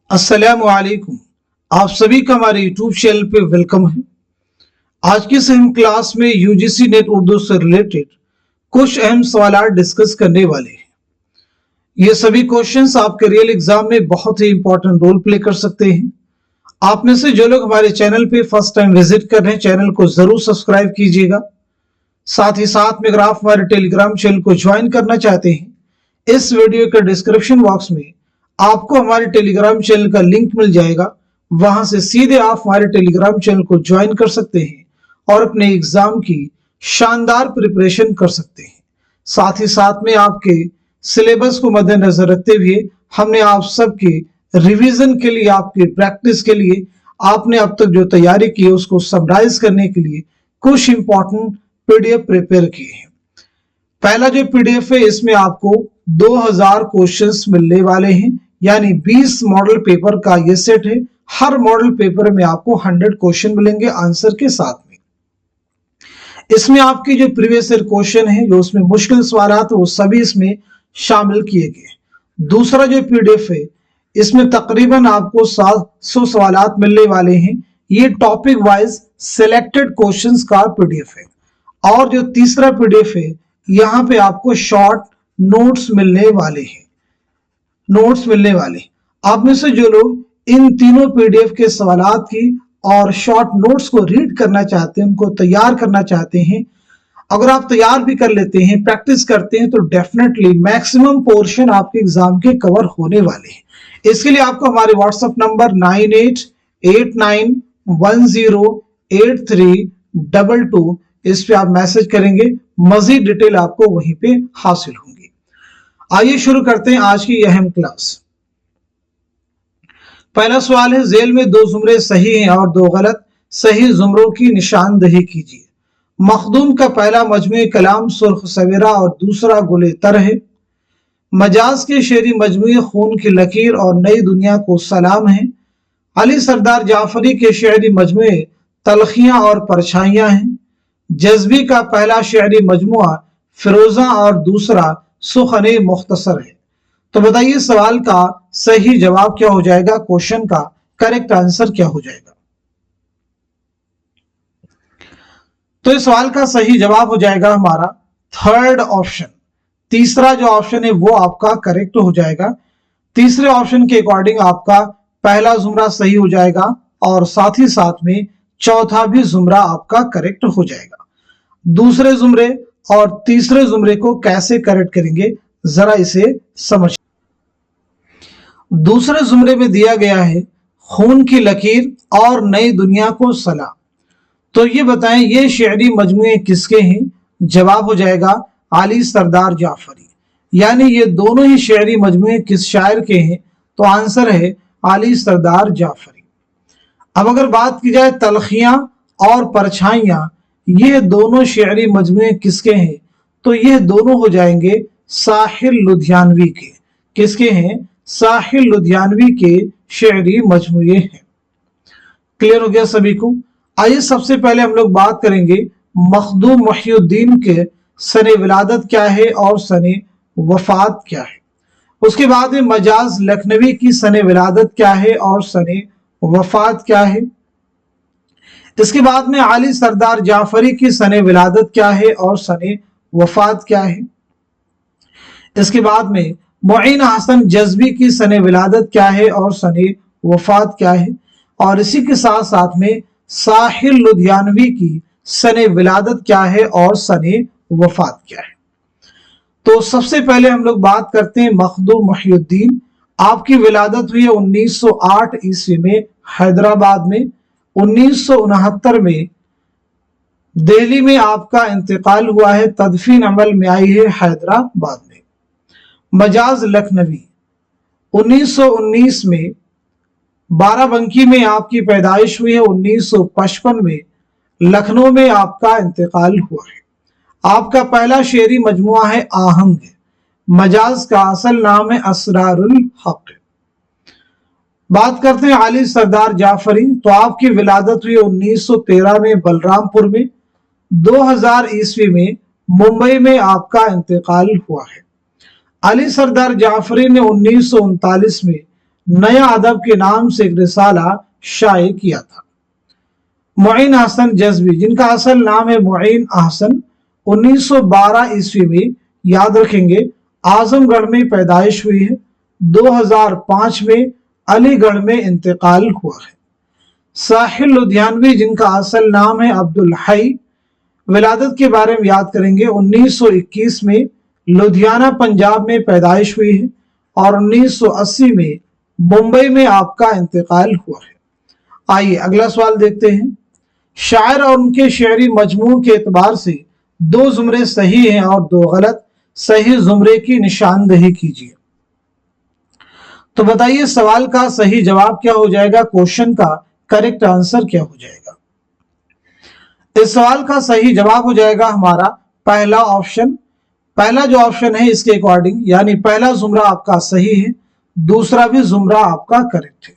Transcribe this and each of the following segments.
अस्सलामुअलैकुम। आप सभी का हमारे यूट्यूब चैनल पे वेलकम है। आज की इस अहम क्लास में यूजीसी नेट उर्दू से रिलेटेड कुछ अहम सवाल डिस्कस करने वाले हैं। ये सभी क्वेश्चंस आपके रियल एग्जाम में बहुत ही इंपॉर्टेंट रोल प्ले कर सकते हैं। आप में से जो लोग हमारे चैनल पे फर्स्ट टाइम विजिट कर रहे हैं, चैनल को जरूर सब्सक्राइब कीजिएगा। साथ ही साथ में अगर आप हमारे टेलीग्राम चैनल को ज्वाइन करना चाहते हैं, इस वीडियो के डिस्क्रिप्शन बॉक्स में आपको हमारे टेलीग्राम चैनल का लिंक मिल जाएगा। वहां से सीधे आप हमारे टेलीग्राम चैनल को ज्वाइन कर सकते हैं और अपने एग्जाम की शानदार प्रिपरेशन कर सकते हैं। साथ ही साथ में आपके सिलेबस को मद्देनजर रखते हुए हमने आप सबके रिवीजन के लिए, आपके प्रैक्टिस के लिए, आपने अब तक जो तैयारी की है उसको समराइज करने के लिए कुछ इंपॉर्टेंट पीडीएफ प्रिपेयर किए हैं। पहला जो पीडीएफ है इसमें आपको 2000 क्वेश्चंस मिलने वाले हैं, यानी 20 मॉडल पेपर का ये सेट है। हर मॉडल पेपर में आपको 100 क्वेश्चन मिलेंगे आंसर के साथ में। इसमें आपके जो प्रीवियस ईयर क्वेश्चन है, जो उसमें मुश्किल सवाल आते वो सभी इसमें शामिल किए गए। दूसरा जो पीडीएफ है इसमें तकरीबन आपको 700 सवाल मिलने वाले हैं। ये टॉपिक वाइज सिलेक्टेड क्वेश्चंस का पीडीएफ है। और जो तीसरा पीडीएफ है यहाँ पे आपको शॉर्ट नोट्स मिलने वाले हैं। आप में से जो लोग इन तीनों पीडीएफ के सवालात की और शॉर्ट नोट्स को रीड करना चाहते हैं, उनको तैयार करना चाहते हैं, अगर आप तैयार भी कर लेते हैं, प्रैक्टिस करते हैं, तो डेफिनेटली मैक्सिमम पोर्शन आपके एग्जाम के कवर होने वाले हैं। इसके लिए आपको हमारे व्हाट्सएप नंबर 9889108322 इस पे आप मैसेज करेंगे, मजीद डिटेल आपको वहीं पे हासिल होंगी। आइए शुरू करते हैं आज की अहम क्लास। पहला सवाल है, जेल में 2 जुमरे सही हैं और 2 गलत। सही जुमरों की निशानदही कीजिए। मखदूम का पहला मजमूए कलाम सुर्ख सवेरा और दूसरा गुले तर है। मजाज के शेरी मजमूए खून की लकीर और नई दुनिया को सलाम है। अली सरदार जाफरी के शेरी मजमूए तलखियां और परछाइयां हैं। जज्बी का पहला शेरी मजमुआ फिरोजा और दूसरा सुखने मुख्तसर है। तो बताइए सवाल का सही जवाब क्या हो जाएगा, क्वेश्चन का करेक्ट आंसर क्या हो जाएगा। तो इस सवाल का सही जवाब हो जाएगा हमारा थर्ड ऑप्शन। तीसरा जो ऑप्शन है वो आपका करेक्ट हो जाएगा। तीसरे ऑप्शन के अकॉर्डिंग आपका पहला जुमरा सही हो जाएगा और साथ ही साथ में चौथा भी जुमरा आपका करेक्ट हो जाएगा। दूसरे जुमरे और तीसरे जुमरे को कैसे करेक्ट करेंगे, जरा इसे समझ। दूसरे जुमरे में दिया गया है खून की लकीर और नई दुनिया को सलाम। तो ये बताएं ये शेरी मजमूए किसके हैं। जवाब हो जाएगा अली सरदार जाफरी, यानी ये दोनों ही शेरी मजमूए किस शायर के हैं, तो आंसर है अली सरदार जाफरी। अब अगर बात की जाए तलखियां और परछाइयां, ये दोनों शेरी मजमूए किसके हैं, तो ये दोनों हो जाएंगे साहिल लुधियानवी के। किसके हैं, साहिल लुधियानवी के शेरी मजमूए हैं। क्लियर हो गया सभी को। आइए सबसे पहले हम लोग बात करेंगे मखदूम मुहिउद्दीन के सने विलादत क्या है और सने वफात क्या है। उसके बाद में मजाज लखनवी की सने विलादत क्या है और सने वफात क्या है। इसके बाद में अली सरदार जाफरी की सने विलादत क्या है और सने वफात क्या है। इसके बाद में मुईन हसन जज्बी की सने विलादत क्या है और सने वफात क्या है। और इसी के साथ साथ में साहिल लुधियानवी की सने विलादत क्या है और सने वफात क्या है। तो सबसे पहले हम लोग बात करते हैं मखदूम मुहिउद्दीन। आपकी विलादत हुई है 1908 ईस्वी में हैदराबाद में। 1969 में दिल्ली में आपका इंतकाल हुआ है, तदफीन अमल में आई है हैदराबाद में। मजाज लखनवी 1919 में बाराबंकी में आपकी पैदाइश हुई है। 1955 में लखनऊ में आपका इंतकाल हुआ है। आपका पहला शेरी मजमुआ है आहंग। मजाज का असल नाम है असरारुल हक। बात करते हैं अली सरदार जाफरी, तो आपकी विलादत हुई 1913 में बलरामपुर में। 2000 ईस्वी में मुंबई में आपका इंतकाल हुआ है। अली सरदार जाफरी ने 1939 में नया अदब के नाम से एक रिसाला शाये किया था। मुइन अहसन जज़्बी, जिनका असल नाम है मुइन अहसन, 1912 ईस्वी में, याद रखेंगे, आजमगढ़ में पैदाइश हुई है। 2005 में अलीगढ़ में इंतकाल हुआ है। साहिल लुधियानवी, जिनका असल नाम है अब्दुल हई, विलादत के बारे में याद करेंगे, 1921 में लुधियाना पंजाब में पैदाइश हुई है और 1980 में मुंबई में आपका इंतकाल हुआ है। आइए अगला सवाल देखते हैं। शायर और उनके शेरी मजमू के एतबार से 2 जुमरे सही हैं और 2 गलत। सही जुमरे की निशानदही कीजिए। तो बताइए सवाल का सही जवाब क्या हो जाएगा, क्वेश्चन का करेक्ट आंसर क्या हो जाएगा। इस सवाल का सही जवाब हो जाएगा हमारा पहला ऑप्शन। पहला जो ऑप्शन है इसके अकॉर्डिंग, यानी पहला जुमरा आपका सही है, दूसरा भी जुमरा आपका करेक्ट है।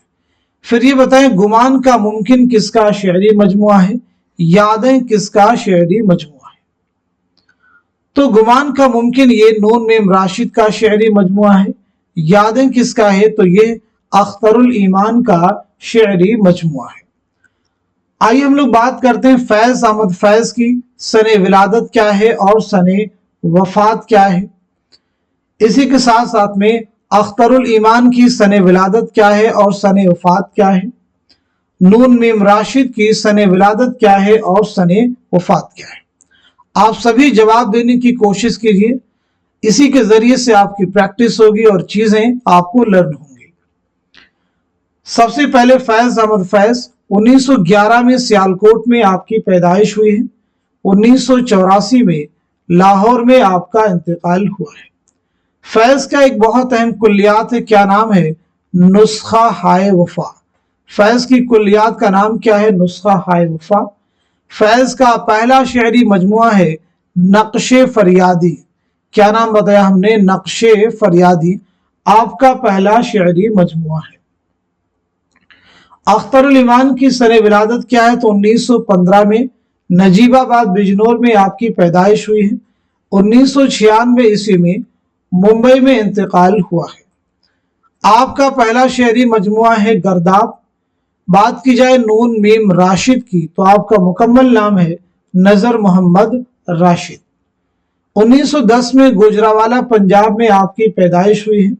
फिर ये बताएं गुमान का मुमकिन किसका शेरी मजमुआ है, यादें किसका शेरी मजमुआ है। तो गुमान का मुमकिन ये नून मीम राशिद का शेरी मजमुआ है। यादें किसका है, तो ये अख्तरुल ईमान का शेरी मजमुआ है। आइए हम लोग बात करते हैं फैज अहमद फैज की। सने विलादत क्या है और सने वफात क्या है। इसी के साथ साथ में अख्तरुल ईमान की सने विलादत क्या है और सने वफात क्या है। नून मीम राशिद की सने विलादत क्या है और सने वफात क्या है। आप सभी जवाब देने की कोशिश कीजिए, इसी के जरिए से आपकी प्रैक्टिस होगी और चीजें आपको लर्न होंगी। सबसे पहले फैज अहमद फैज 1911 में सियालकोट में आपकी पैदाइश हुई है। 1984 में लाहौर में आपका इंतकाल हुआ है। फैज का एक बहुत अहम कुल्लियात है, क्या नाम है, नुस्खा हाय वफा। फैज की कुल्लियात का नाम क्या है, नुस्खा हाय वफा। फैज का पहला शेरी मजमुआ है नक्शे फरियादी। क्या नाम बताया हमने, नक्शे फरियादी आपका पहला शेरी मजमुआ है। अख्तरुल ईमान की सने विलादत क्या है, तो 1915 में नजीबाबाद बिजनौर में आपकी पैदाइश हुई है। 1996 ईस्वी में मुंबई में इंतकाल हुआ है। आपका पहला शेरी मजमुआ है गर्दाब। बात की जाए नून मीम राशिद की, तो आपका मुकम्मल नाम है नजर मोहम्मद राशिद। 1910 में गुजरावाला पंजाब में आपकी पैदाइश हुई है।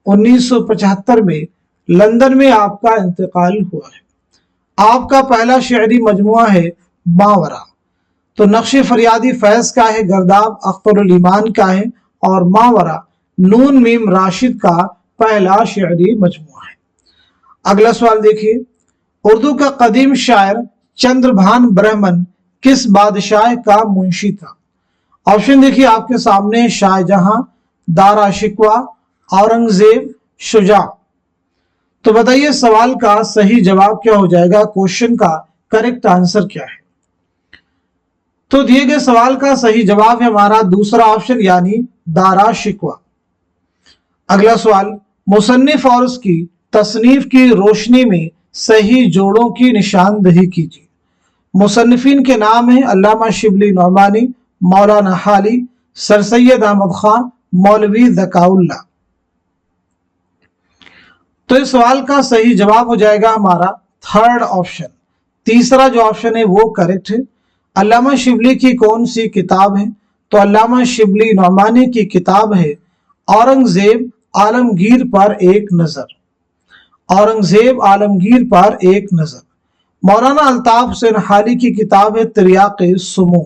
1975 में लंदन में आपका इंतकाल हुआ है। आपका पहला शेरी मजमुआ है मावरा। तो नक्शे फरियादी फैज का है, गर्दाब अख्तरुल ईमान का है और मावरा नून मीम राशिद का पहला शेरी मजमुआ है। अगला सवाल देखिए। उर्दू का कदीम शायर चंद्रभान ब्रह्मन किस बादशाह का मुंशी था। ऑप्शन देखिए आपके सामने, शाहजहां, दारा शिकवा, औरंगजेब, शुजा। तो बताइए सवाल का सही जवाब क्या हो जाएगा, क्वेश्चन का करेक्ट आंसर क्या है। तो दिए गए सवाल का सही जवाब है हमारा दूसरा ऑप्शन, यानी दारा शिकवा। अगला सवाल, मुसन्निफ और उसकी तसनीफ की रोशनी में सही जोड़ों की निशानदही कीजिए। मुसन्निफिन के नाम है अल्लामा शिबली नौमानी, मौलाना हाली, सर सैयद अहमद खान, मौलवी ज़काउल्लाह। तो इस सवाल का सही जवाब हो जाएगा हमारा थर्ड ऑप्शन। तीसरा जो ऑप्शन है वो करेक्ट है। अल्लामा शिबली की कौन सी किताब है, तो अल्लामा शिबली नौमानी की किताब है औरंगजेब आलमगीर पर एक नजर। औरंगजेब आलमगीर पर एक नजर। मौलाना अल्ताफ हुसैन हाली की किताब है तिर्याक़े सुमूम।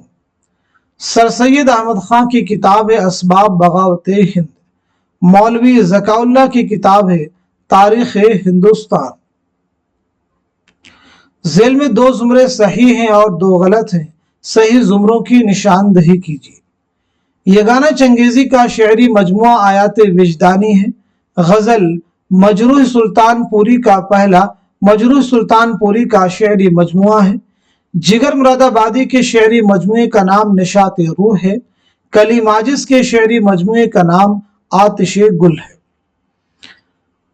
सर सैयद अहमद खान की किताब है असबाब बगावत हिंद। मौलवी ज़काउल्लाह की किताब है तारीख हिंदुस्तान। जेल में 2 जुमरे सही हैं और 2 गलत हैं। सही जुमरों की निशानदही कीजिए। यगाना चंगेजी का शेरी मजमुआ आयात विजदानी है। गजल मजरूह सुल्तानपुरी का पहला मजरूह सुल्तानपुरी का शेरी मजमुआ है। जिगर मुरादाबादी के शेरी मजमुए का नाम निशात रूह है। कली माजिस के शेरी मजमुए का नाम आतिशे गुल है।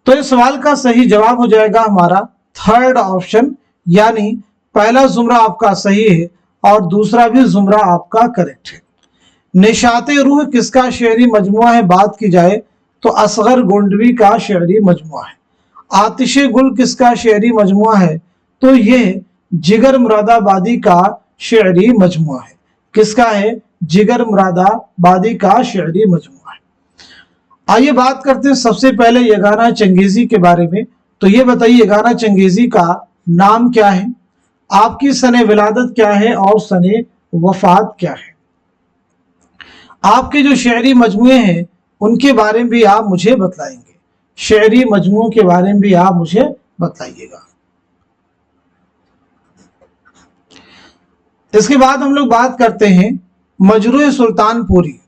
तो इस सवाल का सही जवाब हो जाएगा हमारा थर्ड ऑप्शन, यानी पहला जुमरा आपका सही है और दूसरा भी जुमरा आपका करेक्ट है। निशाते रूह किसका शेरी मजमुआ है, बात की जाए तो असगर गोंडवी का शेरी मजमुआ है। आतिश गुल किसका शेरी मजमुआ है? तो ये जिगर मुरादाबादी का शेरी मजमुआ है। किसका है? जिगर मुरादाबादी का शेरी मजमुआ है। आइए बात करते हैं सबसे पहले यगाना चंगेजी के बारे में। तो ये बताइए यगाना चंगेजी का नाम क्या है, आपकी सने विलादत क्या है और सने वफात क्या है। आपके जो शेरी मजमुए हैं उनके बारे में भी आप मुझे बतलाएंगे, शेरी मजमुओं के बारे में भी आप मुझे बतलाइएगा। इसके बाद हम लोग बात करते हैं मजरूह सुल्तानपुरी।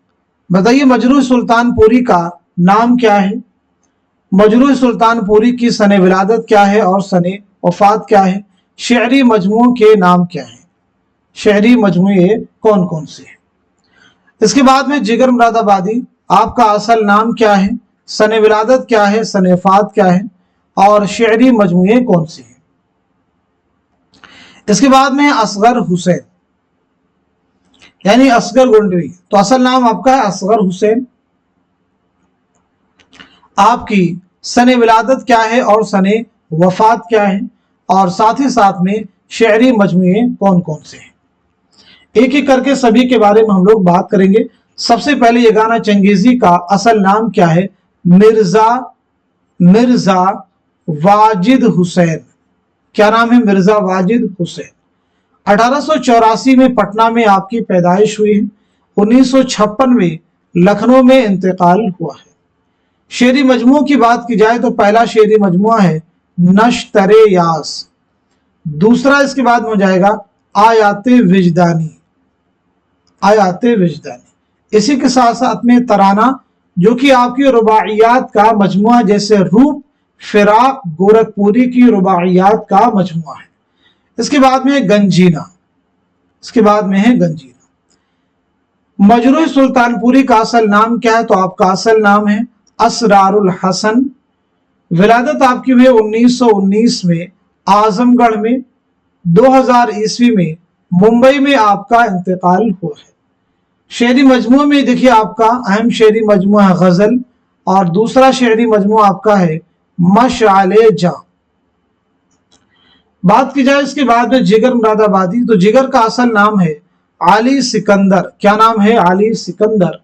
बताइए मजरूह सुल्तानपुरी का नाम क्या है, मजरूह सुल्तानपुरी की सने विलादत क्या है और सने वफात क्या है, शेरी मजमुओं के नाम क्या है, शेरी मजमुए कौन कौन से हैं। इसके बाद में जिगर मुरादाबादी, आपका असल नाम क्या है, सने विलादत क्या है, सने वफात क्या है और शेरी मजमुए कौन से हैं। इसके बाद में असगर हुसैन यानी असगर गोंडवी। तो असल नाम आपका है असगर हुसैन, आपकी सने विलादत क्या है और सने वफात क्या है और साथ ही साथ में शेरी मजमुए कौन कौन से हैं। एक एक करके सभी के बारे में हम लोग बात करेंगे। सबसे पहले यगाना चंगेजी का असल नाम क्या है? मिर्जा वाजिद हुसैन। क्या नाम है? मिर्जा वाजिद हुसैन। 1884 में पटना में आपकी पैदाइश हुई है, 1956 में लखनऊ में इंतकाल हुआ है। शेरी मजमुओं की बात की जाए तो पहला शेरी मजमुआ है नश्तरे यास, दूसरा इसके बाद में हो जाएगा आयाते विजदानी, आयाते विजदानी। इसी के साथ साथ में तराना जो कि आपकी रुबाइयात का मजमुआ, जैसे रूप फिराक गोरखपुरी की रुबाइयात का मजमुआ है। इसके बाद में है गंजीना, इसके बाद में है गंजीना। मजरूह सुल्तानपुरी का असल नाम क्या है? तो आपका असल नाम है असरारुल हसन। विलादत आपकी हुई 1919 में आजमगढ़ में, 2000 ईस्वी में मुंबई में आपका इंतकाल हुआ है। शेरी मजमुआ में देखिए आपका अहम शेरी मजमुआ है गजल और दूसरा शेरी मजमुआ आपका है मशाले जा। बात की जाए इसके बाद में जिगर मुरादाबादी, तो जिगर का असल नाम है आली सिकंदर। क्या नाम है? आली सिकंदर।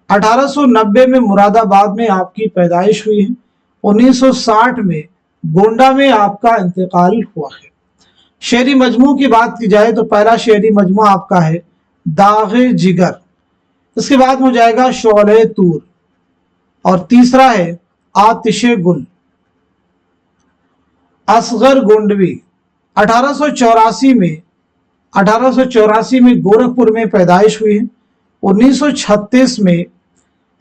1890 में मुरादाबाद में आपकी पैदाइश हुई है, 1960 में गोंडा में आपका इंतकाल हुआ है। शेरी मजमू की बात की जाए तो पहला शेरी मजमुआ आपका है दागे जिगर, इसके बाद हो जाएगा शोले तूर और तीसरा है आतिशे गुल। असगर गोंडवी 1884 में गोरखपुर में पैदाइश हुई है, 1936 में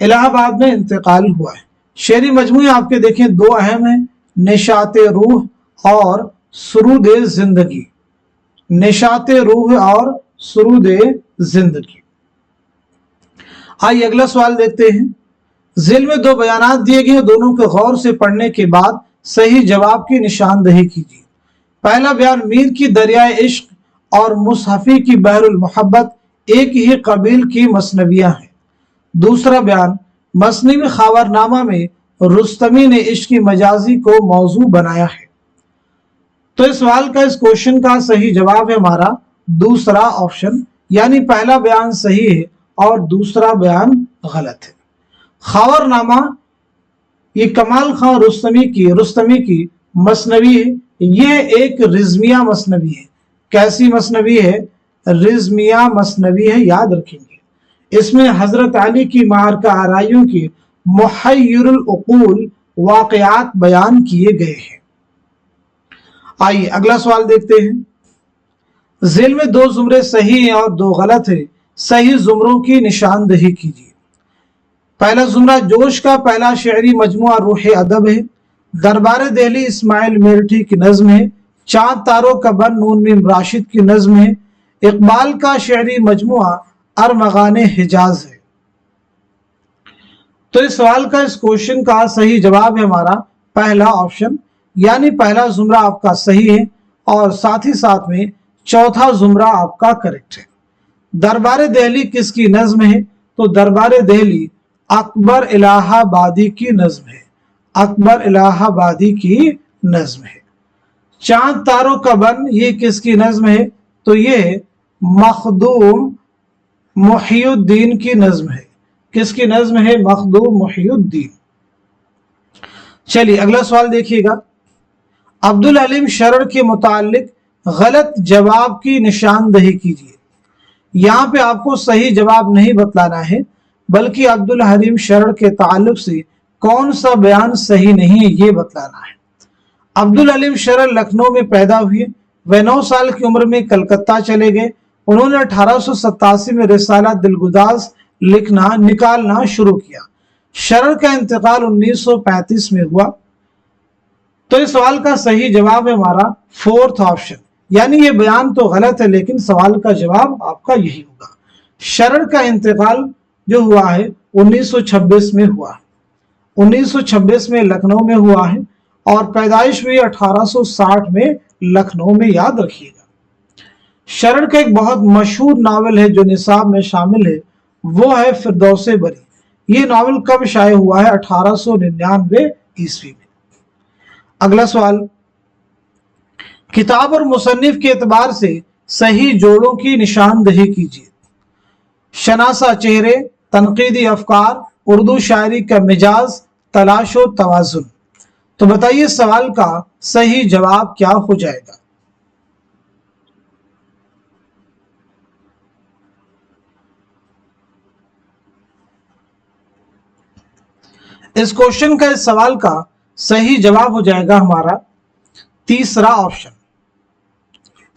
इलाहाबाद में इंतकाल हुआ है। शेरी मजमूए आपके देखें दो अहम हैं, निशाते रूह और सुरूद जिंदगी, निशाते रूह और सुरूद जिंदगी। आइए अगला सवाल देखते हैं। जिल में दो बयानात दिए गए हैं, दोनों को गौर से पढ़ने के बाद सही जवाब की निशानदही कीजिए। पहला बयान मीर की दरियाए इश्क और मुसहफी की बहरुल मोहब्बत एक ही कबील की मसनवियां हैं। दूसरा बयान मसनवी खावरनामा में रुस्तमी ने इश्क की मजाजी को मौजू बनाया है। तो इस सवाल का, इस क्वेश्चन का सही जवाब है हमारा दूसरा ऑप्शन, यानी पहला बयान सही है और दूसरा बयान गलत है। खावरनामा ये कमाल खां रुस्तमी की मसनवी है। यह एक रिजमिया मसनवी है। कैसी मसनवी है? रिजमिया मसनवी है, याद रखेंगे। इसमें हजरत अली की मारका आराइयों की मुहय्यरुल उकूल वाक़यात बयान किए गए हैं। आइए अगला सवाल देखते हैं। ज़ेल में दो जुमरे सही हैं और दो गलत है, सही जुमरों की निशानदही कीजिए। पहला जुमरा जोश का पहला शेरी मजमुआ रूह अदब है, दरबार दिल्ली इस्माइल मेरठी की नज्म है, चांद तारों का बन नून मीम राशिद की नज्म है, इकबाल का शेरी मजमुआ अरमगान हिजाज है। तो इस सवाल का, इस क्वेश्चन का सही जवाब है हमारा पहला ऑप्शन, यानी पहला जुमरा आपका सही है और साथ ही साथ में चौथा जुमरा आपका करेक्ट है। दरबार दिल्ली किसकी नज्म है? तो दरबार दिल्ली अकबर इलाहाबादी की नज्म है। अकबर इलाहाबादी की नज्म है। चांद तारों का बन, ये किसकी नज्म है? तो ये मखदूम मुहियुद्दीन की नज्म है। किसकी नज्म है? मखदूम मुहियुद्दीन। चलिए अगला सवाल देखिएगा। अब्दुल हलीम शरर के मुतालिक गलत जवाब की निशानदही कीजिए। यहाँ पे आपको सही जवाब नहीं बतलाना है, बल्कि अब्दुल हलीम शरर के ताल्लुक से कौन सा बयान सही नहीं है ये बतलाना है। अब्दुल हलीम शरर लखनऊ में पैदा हुए। वह 9 साल की उम्र में कलकत्ता चले गए। उन्होंने 1887 में रिसाला दिलगुदाज लिखना निकालना शुरू किया। शरर का इंतकाल 1935 में हुआ। तो इस सवाल का सही जवाब है हमारा फोर्थ ऑप्शन, यानी ये बयान तो गलत है लेकिन सवाल का जवाब आपका यही होगा। शरर का इंतकाल जो हुआ है 1926 में हुआ। 1926 में लखनऊ में हुआ है और पैदाइश हुई 1860 में लखनऊ में, याद रखिएगा। शरर का एक बहुत मशहूर नावल है जो निसाब में शामिल है, वो है फिरदौसे बरी। ये नावल कब शाये हुआ है? 1899 ईस्वी में। अगला सवाल, किताब और मुसन्निफ के एतबार से सही जोड़ों की निशानदही कीजिए। शनासा चेहरे, तनकीदी अफकार, उर्दू शायरी का मिजाज, तलाशो तवाजुन। तो बताइए सवाल का सही जवाब क्या हो जाएगा? इस क्वेश्चन का, इस सवाल का सही जवाब हो जाएगा हमारा तीसरा ऑप्शन।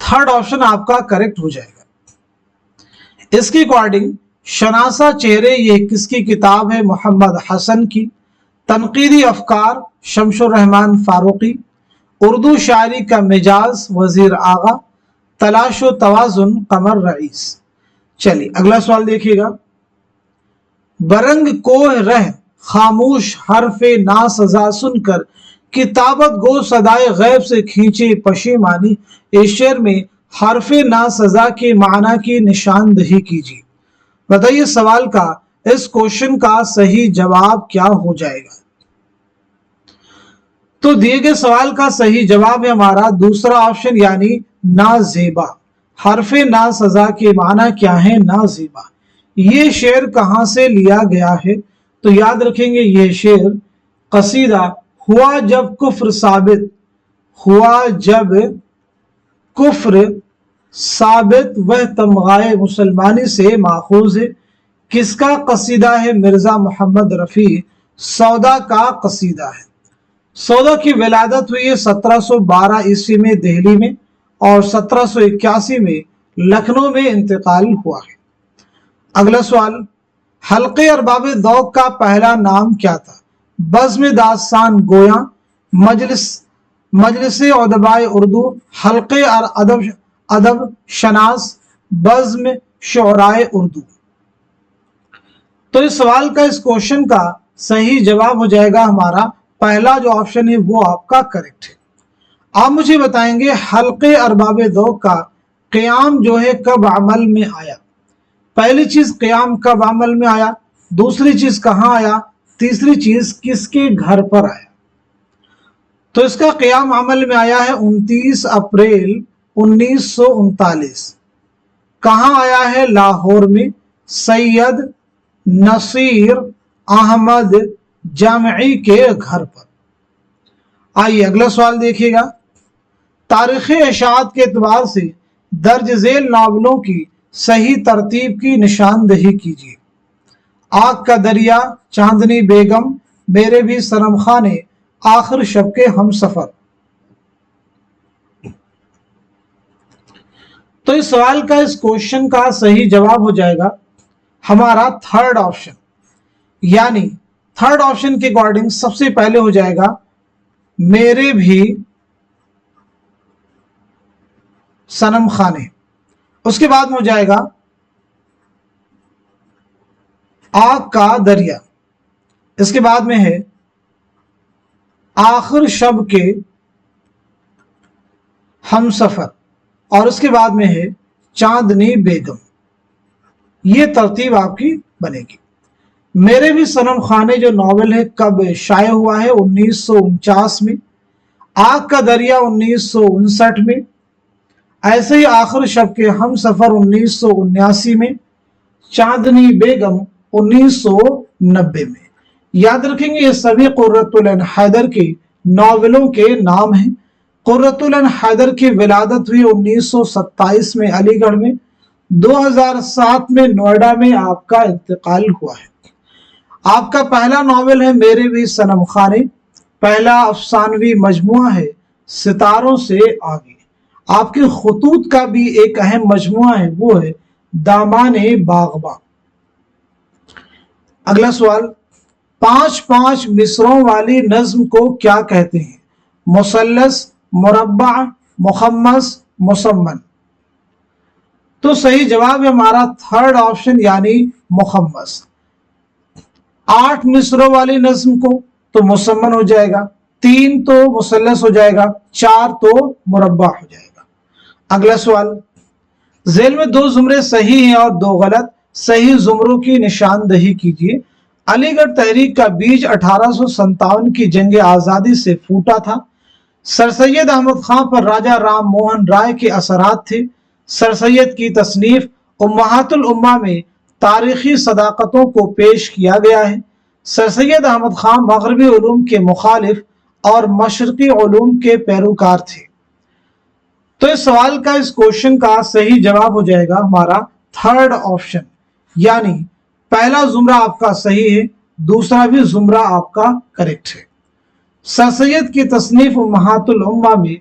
थर्ड ऑप्शन आपका करेक्ट हो जाएगा। इसके अकॉर्डिंग शनासा चेहरे ये किसकी किताब है? मोहम्मद हसन की। तनकीदी अफकार शमशुर रहमान फारूकी। उर्दू शायरी का मिजाज वजीर आगा। तलाशो तवाजुन कमर रईस। चलिए अगला सवाल देखिएगा। बरंग कोह रह खामोश हरफे ना सजा सुनकर किताबत गो सदाए गैब से खींचे पशेमानी। इस शेर में हरफे ना सजा के माना की निशानदही कीजिए। बताइए सवाल का, इस क्वेश्चन का सही जवाब क्या हो जाएगा? तो दिए गए सवाल का सही जवाब है हमारा दूसरा ऑप्शन, यानी नाजेबा। हरफे ना सजा के माना क्या है? नाजेबा। ये शेर कहां से लिया गया है? तो याद रखेंगे ये शेर कसीदा हुआ जब कुफ्र साबित, हुआ जब कुफ्र साबित वह तमगाए मुसलमानी से माखूज है। किसका कसीदा है? मिर्जा मोहम्मद रफी सौदा का कसीदा है। सौदा की विलादत हुई है 1712 ईस्वी में दिल्ली में और 1781 में लखनऊ में इंतकाल हुआ है। अगला सवाल, हल्के अरबाब ज़ौक़ का पहला नाम क्या था? बज़्म दास्तान गोया, मजलिस उदबाए उर्दू, हल्के अदब शनास, बज़्म शुअराए उर्दू। तो इस सवाल का, इस क्वेश्चन का सही जवाब हो जाएगा हमारा पहला जो ऑप्शन है वो आपका करेक्ट है। आप मुझे बताएंगे हल्के अरबाब ज़ौक़ का क़याम जो है कब अमल में आया? पहली चीज क़याम कब अमल में आया, दूसरी चीज कहां आया, तीसरी चीज किसके घर पर आया? तो इसका क़याम अमल में आया है 29 अप्रैल 1939। कहां आया है? लाहौर में सैयद नसीर अहमद जामई के घर पर। आइए अगला सवाल देखिएगा। तारीख़ इशाअत के एतबार से दर्ज झेल नावलों की सही तरतीब की निशानदही कीजिए। आग का दरिया, चांदनी बेगम, मेरे भी सनम खाने, आखिर शब के हम सफर। तो इस सवाल का, इस क्वेश्चन का सही जवाब हो जाएगा हमारा थर्ड ऑप्शन, यानी थर्ड ऑप्शन के अकॉर्डिंग सबसे पहले हो जाएगा मेरे भी सनम खाने, उसके बाद में हो जाएगा आग का दरिया, इसके बाद में है आखिर शब के हम सफर और उसके बाद में है चांदनी बेगम। ये तरतीब आपकी बनेगी। मेरे भी सनम खाने जो नावल है कब शाये हुआ है? 1949 में। आग का दरिया 1959 में। ऐसे ही आखिर शब के हम सफर 1979 में। चांदनी बेगम 1990 में। याद रखेंगे ये सभी कुर्रतुल ऐन हैदर के नावलों के नाम हैं। कुर्रतुल ऐन हैदर की विलादत हुई 1927 में अलीगढ़ में। 2007 में नोएडा में आपका इंतकाल हुआ है। आपका पहला नावल है मेरे भी सनम खाने। पहला अफसानवी मजमुआ है सितारों से आगे। आपके खुतूत का भी एक अहम मजमुआ है, वो है दामाने बागबा। अगला सवाल, 5-5 मिसरों वाली नज्म को क्या कहते हैं? मुसल्लस, मुरब्बा, मुखम्मस, मुसम्मन। तो सही जवाब है हमारा थर्ड ऑप्शन यानी मुखम्मस। 8 मिसरों वाली नज्म को तो मुसम्मन हो जाएगा, 3 तो मुसल्लस हो जाएगा, 4 तो मुरब्बा हो जाएगा। अगला सवाल, झेल में 2 जुमरे सही हैं और 2 गलत। सही जुमरों की निशानदही कीजिए। अलीगढ़ तहरीक का बीज 1857 की जंग आज़ादी से फूटा था। सर सैयद अहमद खां पर राजा राम मोहन राय के असरात थे। सर सैयद की तसनीफ उम्महातुल उम्मा में तारीखी सदाकतों को पेश किया गया है। सर सैयद अहमद खां मगरबी उलूम के मुखालिफ और मशरकी उलूम के पैरोकार थे। तो इस सवाल का, इस क्वेश्चन का सही जवाब हो जाएगा हमारा थर्ड ऑप्शन, यानी पहला जुमरा आपका सही है, दूसरा भी जुमरा आपका करेक्ट है। सर सैयद की तसनीफ उम्महातुल उम्मा में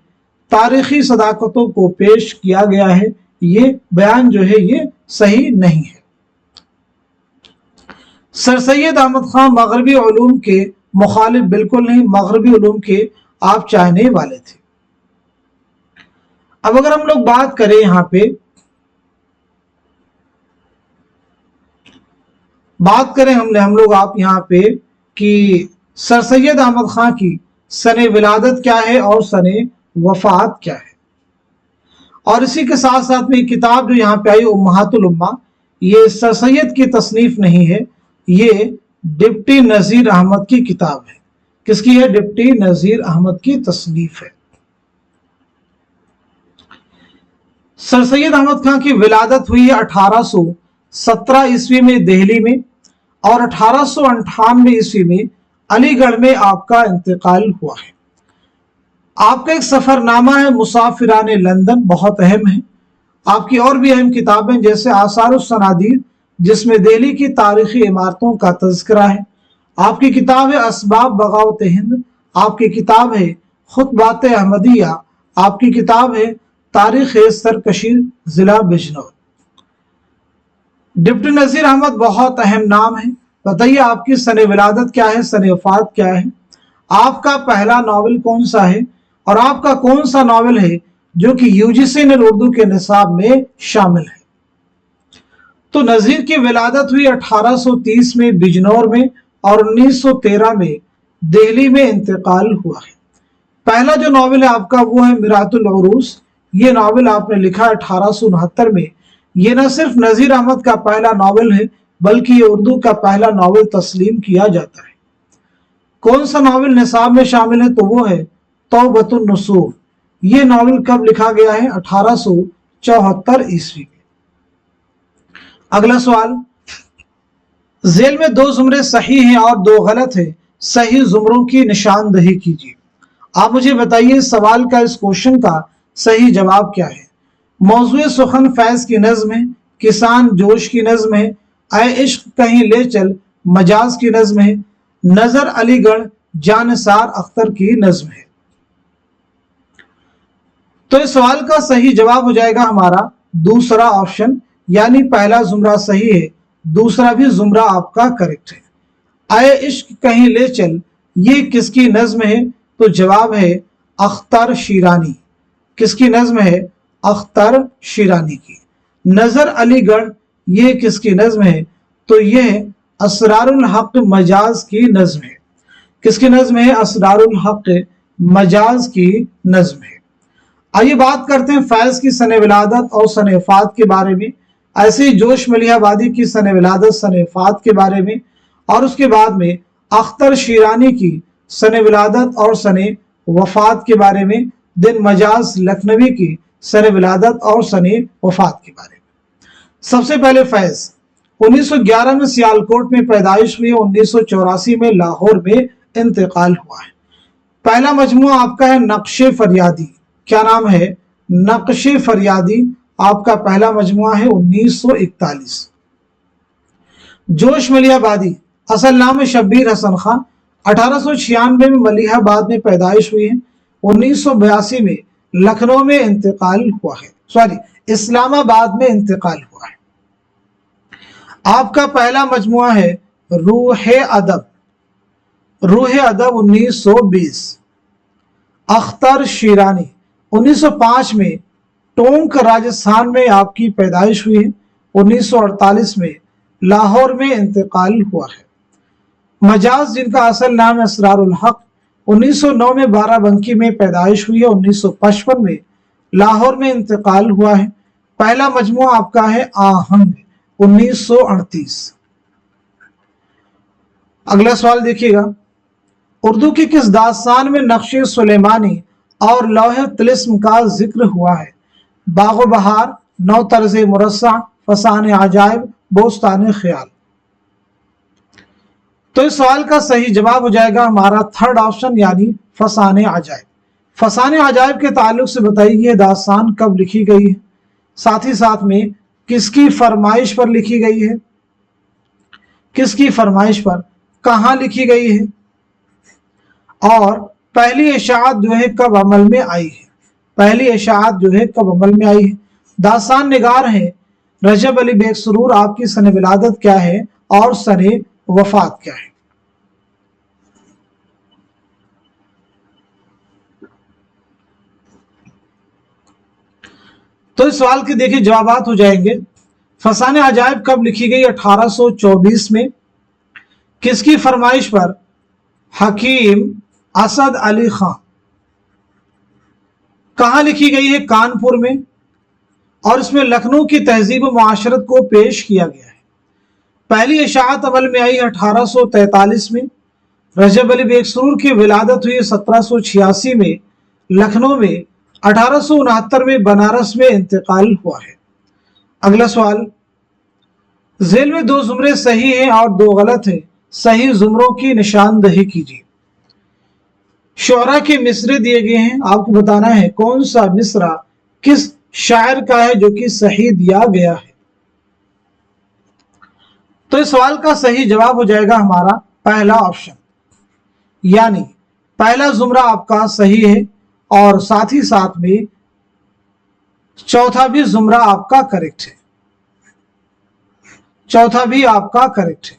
तारीखी सदाकतों को पेश किया गया है, ये बयान जो है ये सही नहीं है। सर सैयद अहमद खां मगरबी उलूम के मुखालिफ बिल्कुल नहीं, मगरबी उलूम के आप चाहने वाले थे। अब अगर हम लोग बात करें यहां पे, बात करें हम लोग आप यहां पे कि सर सैयद अहमद खां की सने विलादत क्या है और सने वफात क्या है, और इसी के साथ साथ में किताब जो यहाँ पे आई उम्महातुल उम्मा, ये सर सैयद की तसनीफ नहीं है, ये डिप्टी नजीर अहमद की किताब है। किसकी है? डिप्टी नजीर अहमद की तसनीफ है। सर सैयद अहमद खां की विलादत हुई है 1817 ईस्वी में दिल्ली में, और 1898 ईस्वी में अलीगढ़ में आपका इंतकाल हुआ है। आपका एक सफरनामा है मुसाफिराने लंदन, बहुत अहम है। आपकी और भी अहम किताबें जैसे आसारुस सनादीद, जिसमें दिल्ली की तारीखी इमारतों का तज़किरा है। आपकी किताब है असबाब बगावत हिंद। आपकी किताब है खुतबात अहमदिया। आपकी किताब है तारीख सरकशी जिला बिजनौर। डिप्टी नजीर अहमद बहुत अहम नाम है। बताइए आपकी सने विलादत क्या है, सने वफात क्या है, आपका पहला नावल कौन सा है, और आपका कौन सा नावल है जो कि यूजीसी ने उर्दू के निसाब में शामिल है। तो नजीर की विलादत हुई 1830 में बिजनौर में, और 1913 में दिल्ली में इंतकाल हुआ है। पहला जो नावल है आपका वो है मिरातुल उरूस। ये नावल आपने लिखा 1869 में। ये न सिर्फ नजीर अहमद का पहला नावल है, बल्कि ये उर्दू का पहला नावल तस्लीम किया जाता है। कौन सा नावल निसाब में शामिल है? तो वो है तौबतुन नसूर। ये नावल कब लिखा गया है? 1874 ईस्वी में। अगला सवाल, झेल में 2 जुमरे सही हैं और 2 गलत हैं। सही जुमरों की निशानदही कीजिए। आप मुझे बताइए इस सवाल का, इस क्वेश्चन का सही जवाब क्या है? मौजूए सुखन फैज की नज्म है, किसान जोश की नज्म है, ऐ इश्क कहीं ले चल मजाज की नज्म है, नजर अलीगढ़ जानसार अख्तर की नज्म है। तो इस सवाल का सही जवाब हो जाएगा हमारा दूसरा ऑप्शन, यानी पहला जुमरा सही है, दूसरा भी जुमरा आपका करेक्ट है। ऐ इश्क कहीं ले चल ये किसकी नज्म है? तो जवाब है अख्तर शीरानी। किसकी नज्म है? अख्तर शीरानी की। नजर अलीगढ़ ये किसकी नज्म है? तो यह असरारुल हक मजाज की नज्म है। किसकी नज्म है? असरारुल हक मजाज की नज्म है। आइए बात करते हैं फैज की सने विलादत और सने वफात के बारे में, ऐसे ही जोश मलिहाबादी की सने विलादत सने वफात के बारे में, اور उसके बाद में अख्तर शीरानी की सन विलादत और सन वफात के बारे में, दिन मजाज लखनवी की सन विलादत और सन वफात के बारे में। सबसे पहले फैज 1911 में सियालकोट में पैदाइश हुई, 1984 में लाहौर में इंतकाल हुआ है। पहला मजमुआ आपका है नक्शे फरियादी। क्या नाम है? नक्शे फरियादी आपका पहला मजमुआ है 1941। जोश मलिहाबादी, असल नाम है शब्बीर हसन खां, 1896 में मलिहाबाद में पैदाइश हुई है, 1982 में लखनऊ में इंतकाल हुआ है, इस्लामाबाद में इंतकाल हुआ है। आपका पहला मजमुआ है रूह अदब। रूह अदब 1920। अख्तर शीरानी 1905 में टोंक राजस्थान में आपकी पैदाइश हुई है, 1948 में लाहौर में इंतकाल हुआ है। मजाज जिनका असल नाम है असरारुल हक, 1909 में बाराबंकी में पैदाइश हुई है, 1955 में लाहौर में इंतकाल हुआ है। पहला मजमुआ आपका है आहंग 1938। अगला सवाल देखिएगा, उर्दू की किस दास्तान में नक्शे सुलेमानी और लौह तिलिस्म का जिक्र हुआ है? बागो बहार, नौ तर्ज मुरस्सा, फसान अजायब, बोस्तान ख्याल। तो इस सवाल का सही जवाब हो जाएगा हमारा थर्ड ऑप्शन, यानी फसान अजायब। फसान अजायब के ताल्लुक से बताइए दास्तान कब लिखी गई है, साथ ही साथ में किसकी फरमाइश पर लिखी गई है, किसकी फरमाइश पर, कहाँ लिखी गई है, और पहली इशाअत जो है कब अमल में आई है, पहली इशाअत जो है कब अमल में आई है। दास्तान निगार है रजब अली बेग सुरूर, आपकी सन विलादत क्या है और सन वफात क्या है? तो इस सवाल के देखिए जवाबात हो जाएंगे। फसान अजायब कब लिखी गई? 1824 में। किसकी फरमाइश पर? हकीम असद अली खां। कहां लिखी गई है? कानपुर में। और इसमें लखनऊ की तहजीब व मुआशरत को पेश किया गया है। पहली इशाअत अमल में आई 1843 में। रजब अली बेग सुरूर की विलादत हुई 1786 में लखनऊ में, 1869 में बनारस में इंतकाल हुआ है। अगला सवाल, जेल में दो जुमरे सही हैं और दो गलत हैं, सही जुमरों की निशानदही कीजिए। शोरा के मिसरे दिए गए हैं, आपको बताना है कौन सा मिसरा किस शायर का है जो कि सही दिया गया है। तो इस सवाल का सही जवाब हो जाएगा हमारा पहला ऑप्शन, यानी पहला जुमरा आपका सही है और साथ ही साथ में चौथा भी जुमरा आपका करेक्ट है, चौथा भी आपका करेक्ट है।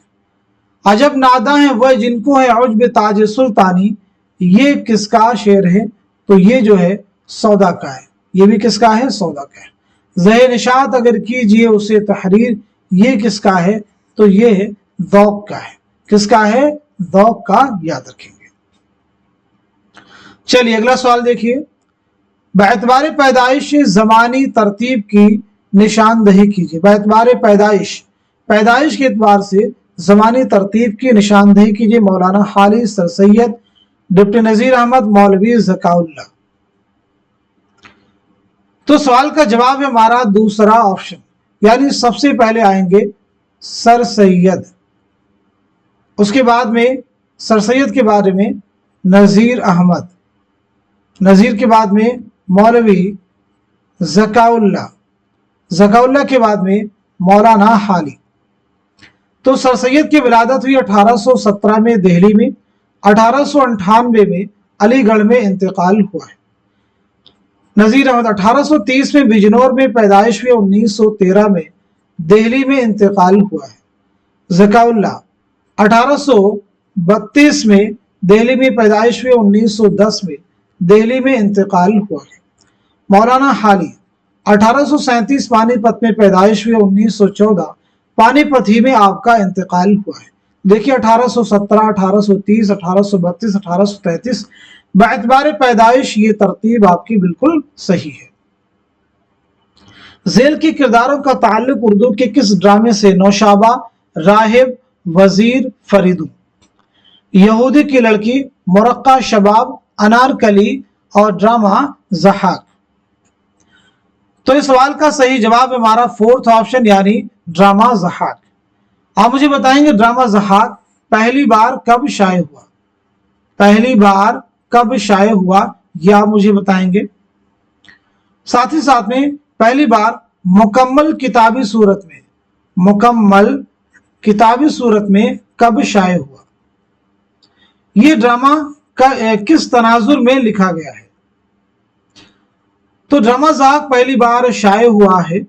अजब नादा है वह जिनको है औजब ताज सुल्तानी, ये किसका शेर है? तो ये जो है सौदा का है, ये भी किसका है? सौदा का है। ज़हे निशात अगर कीजिए उसे तहरीर, ये किसका है? तो ये ज़ौक़ का है। किसका है? ज़ौक़ का, याद रखेंगे। चलिए अगला सवाल देखिए, बेतबार पैदाइश ज़मानी तरतीब की निशानदही कीजिए। बेतबार पैदाइश, पैदाइश के एतबार से ज़मानी तरतीब की निशानदही कीजिए। मौलाना खालिद, सर सैयद, डिप्टी नज़ीर अहमद, मौलवी ज़काउल्लाह। तो सवाल का जवाब है हमारा दूसरा ऑप्शन, यानी सबसे पहले आएंगे सर सैयद, उसके बाद में सर सैयद के बाद में नज़ीर अहमद, नज़ीर के बाद में मौलवी ज़काउल्लाह, ज़काउल्लाह के बाद में मौलाना खालिद। तो सर सैयद की विलादत हुई 1817 में दिल्ली में, 1898 में अलीगढ़ में इंतकाल हुआ है। नज़ीर अहमद 1830 में बिजनौर में पैदाइश हुई, 1913 में दिल्ली में इंतकाल हुआ है। ज़काउल्लाह 1832 में दिल्ली में पैदाइश हुई, 1910 में दिल्ली में इंतकाल हुआ है। मौलाना खालिद 1837 पानीपत में पैदाइश हुई, 1914 पानीपत ही में आपका इंतकाल हुआ है। देखिए 1817, 1830, 1832, 1833 बेतबार पैदाइश, ये तरतीब आपकी बिल्कुल सही है। झेल के किरदारों का ताल्लुक उर्दू के किस ड्रामे से? नौशाबा, राहिब, वजीर फरीदू, यहूदी की लड़की, मुरक्का शबाब, अनारकली और ड्रामा ज़हाक। तो इस सवाल का सही जवाब हमारा फोर्थ ऑप्शन यानी ड्रामा ज़हाक। आप मुझे बताएंगे ड्रामा ज़हाक पहली बार कब शाये हुआ, पहली बार कब शाये हुआ यह आप मुझे बताएंगे। साथ ही साथ में पहली बार मुकम्मल किताबी सूरत में, मुकम्मल किताबी सूरत में कब शाये हुआ, ये ड्रामा किस तनाजुर में लिखा गया है। तो ड्रामा ज़हाक पहली बार शाये हुआ है,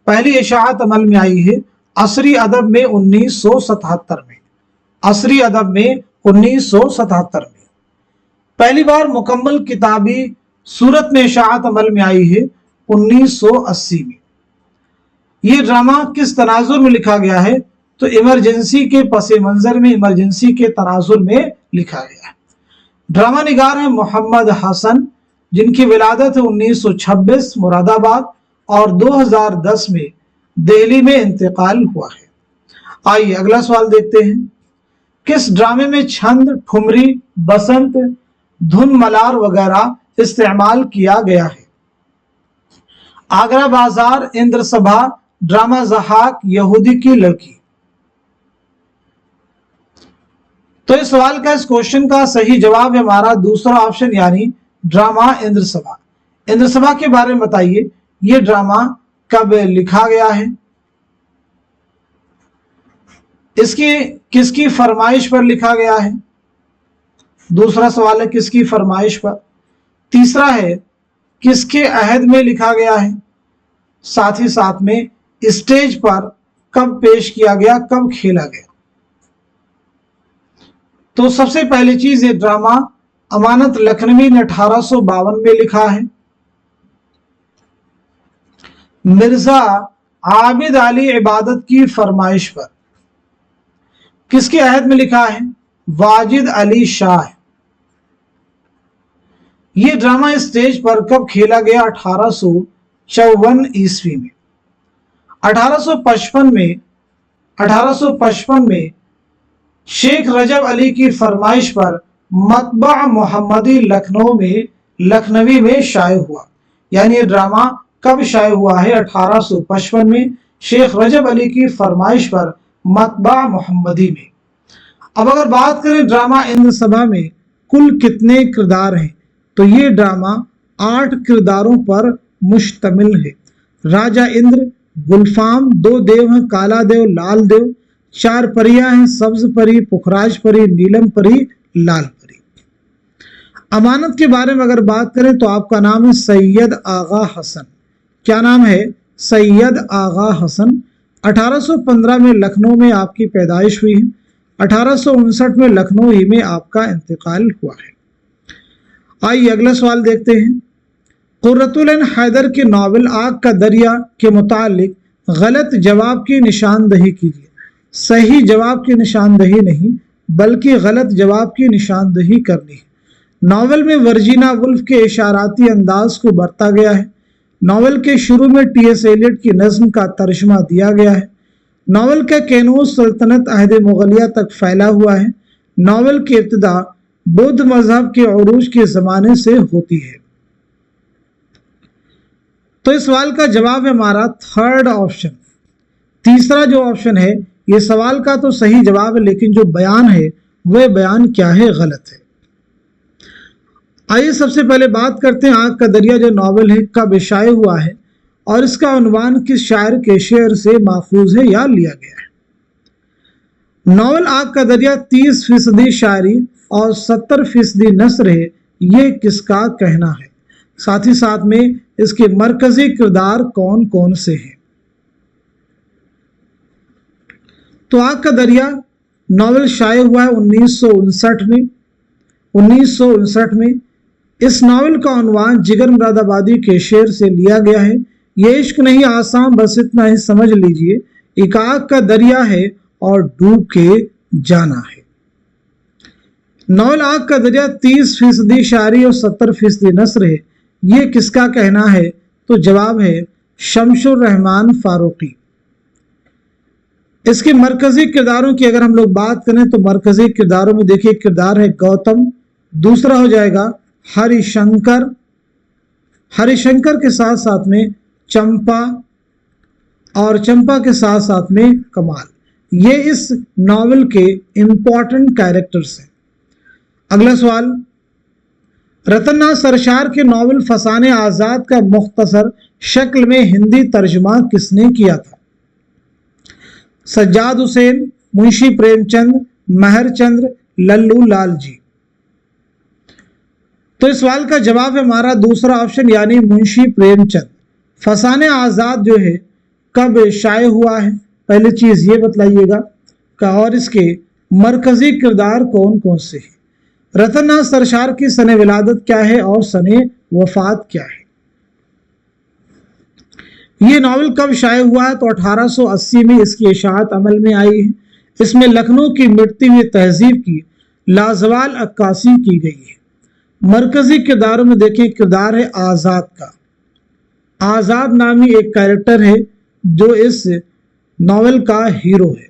पहली इशाअत अमल में आई है असरी अदब में 1977 में, असरी अदब में 1977 में। पहली बार मुकम्मल किताबी सूरत में इशाअत अमल में आई है 1980 में। ये ड्रामा किस तनाजुर में लिखा गया है, तो इमरजेंसी के पस मंजर में, इमरजेंसी के तनाजुर में लिखा गया है। ड्रामा निगार है मोहम्मद हसन, जिनकी विलादत 1926 मुरादाबाद और 2010 में दिल्ली में इंतकाल हुआ है। आइए अगला सवाल देखते हैं। किस ड्रामे में छंद, ठुमरी, बसंत, धुन मलार वगैरह इस्तेमाल किया गया है। आगरा बाजार, इंद्र सभा, ड्रामा ज़हाक, यहूदी की लड़की। तो इस सवाल का, इस क्वेश्चन का सही जवाब है हमारा दूसरा ऑप्शन यानी ड्रामा इंद्र सभा। इंद्र सभा के बारे में बताइए, ये ड्रामा कब लिखा गया है, इसकी किसकी फरमाइश पर लिखा गया है। दूसरा सवाल है किसकी फरमाइश पर। तीसरा है किसके अहद में लिखा गया है। साथ ही साथ में स्टेज पर कब पेश किया गया, कब खेला गया। तो सबसे पहली चीज, ये ड्रामा अमानत लखनवी ने 1852 में लिखा है। मिर्जा आबिद अली इबादत की फरमाइश पर। किसके अहद में लिखा है, वाजिद अली शाह। यह ड्रामा स्टेज पर कब खेला गया, 1854 ईस्वी में। 1855 में शेख रजब अली की फरमाइश पर मतबा मोहम्मदी लखनवी में शाये हुआ। यानी ये ड्रामा कब शाये हुआ है, 1855 में शेख रजब अली की फरमाइश पर मतबा मोहम्मदी में। अब अगर बात करें ड्रामा इंद्र सभा में कुल कितने किरदार हैं, तो ये ड्रामा 8 किरदारों पर मुश्तमिल है। राजा इंद्र, गुलफाम, 2 देव हैं, काला देव, लाल देव, 4 परियां हैं, सब्ज परी, पुखराज परी, नीलम परी, लाल परी। अमानत के बारे में अगर बात करें तो आपका नाम है सैयद आगा हसन। क्या नाम है, सैयद आगा हसन। 1815 में लखनऊ में आपकी पैदाइश हुई है। 1859 में लखनऊ ही में आपका इंतकाल हुआ है। आइए अगला सवाल देखते हैं। कुर्रतुल ऐन हैदर के नावल आग का दरिया के मुतालिक गलत जवाब की निशानदही कीजिए। सही जवाब की निशानदही नहीं बल्कि गलत जवाब की निशानदही करनी है। नावल में वर्जीना वुल्फ के इशाराती अंदाज को बरता गया है। नावल के शुरू में टी.एस. एलियट की नज्म का तर्जुमा दिया गया है। नावल का कैनूस सल्तनत अहद मुगलिया तक फैला हुआ है। नावल की इब्तिदा बौद्ध मजहब के उरूज के ज़माने से होती है। तो इस सवाल का जवाब है हमारा थर्ड ऑप्शन। तीसरा जो ऑप्शन है, ये सवाल का तो सही जवाब है, लेकिन जो बयान है वह बयान क्या है, गलत है। आइए सबसे पहले बात करते हैं आग का दरिया जो नावल है कब शाये हुआ है और इसका उन्वान किस शायर के शेर से माखूज है या लिया गया है। नावल आग का दरिया 30% शायरी और 70% नस्र है, ये किसका कहना है। साथ ही साथ में इसके मरकजी किरदार कौन कौन से हैं। तो आग का दरिया नावल शाये हुआ है 1959 में। इस नावल का उन्वान जिगर मुरादाबादी के शेर से लिया गया है। ये इश्क नहीं आसान बस इतना ही समझ लीजिए, एक आग का दरिया है और डूब के जाना है। नावल आग का दरिया 30% शायरी और 70% नस्र है, ये किसका कहना है। तो जवाब है शमशुर रहमान फारूकी। इसके मरकजी किरदारों की अगर हम लोग बात करें तो मरकजी किरदारों में देखिए किरदार है गौतम, दूसरा हो जाएगा हरिशंकर, हरिशंकर के साथ साथ में चंपा, और चंपा के साथ साथ में कमाल। ये इस नॉवेल के इंपॉर्टेंट कैरेक्टर्स हैं। अगला सवाल, रतननाथ सरशार के नॉवेल फसाने आज़ाद का मुख्तसर शक्ल में हिंदी तर्जुमा किसने किया था? सज्जाद हुसैन, मुंशी प्रेमचंद, महरचंद्र, लल्लू लाल जी। तो इस सवाल का जवाब है हमारा दूसरा ऑप्शन यानी मुंशी प्रेमचंद। फसाने आज़ाद जो है कब शाये हुआ है, पहली चीज ये बतलाइएगा का, और इसके मरकजी किरदार कौन कौन से हैं। रतननाथ सरशार की सने विलादत क्या है और सने वफात क्या है। ये नावल कब शाये हुआ है? तो 1880 में इसकी इशाअत अमल में आई है। इसमें लखनऊ की मिटती हुई तहजीब की लाजवाल अक्कासी की गई है। मरकजी किरदारों में देखिए किरदार है आज़ाद का। आज़ाद नामी एक कैरेक्टर है जो इस नॉवेल का हीरो है,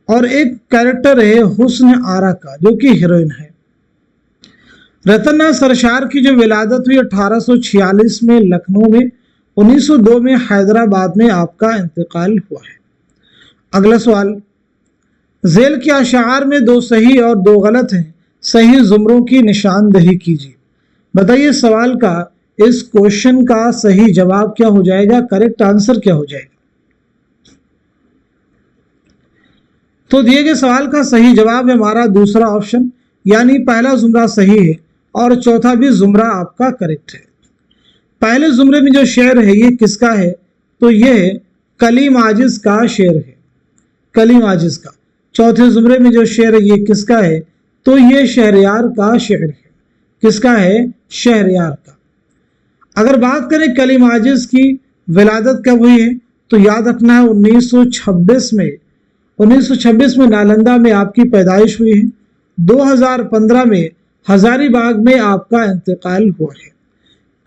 और एक कैरेक्टर है हुस्न आरा का जो कि हीरोइन है। रतननाथ सरशार की जो विलादत हुई 1846 में लखनऊ में, 1902 में हैदराबाद में आपका इंतकाल हुआ है। अगला सवाल, झेल के अशार में दो सही और दो गलत हैं, सही जुमरों की निशानदही कीजिए। बताइए सवाल का, इस क्वेश्चन का सही जवाब क्या हो जाएगा, करेक्ट आंसर क्या हो जाएगा? तो दिए गए सवाल का सही जवाब है हमारा दूसरा ऑप्शन, यानी पहला जुमरा सही है और चौथा भी जुमरा आपका करेक्ट है। पहले जुमरे में जो शेर है ये किसका है? तो ये कलीम आजिज का शेर है, कलीम आजिज का। चौथे जुमरे में जो शेर है ये किसका है? तो ये शहरयार का शेर है। किसका है? शहरयार का। अगर बात करें कलीम आजिज की विलादत कब हुई है, तो याद रखना है 1926 में। 1926 में नालंदा में आपकी पैदाइश हुई है। 2015 में हजारीबाग में आपका इंतकाल हुआ है।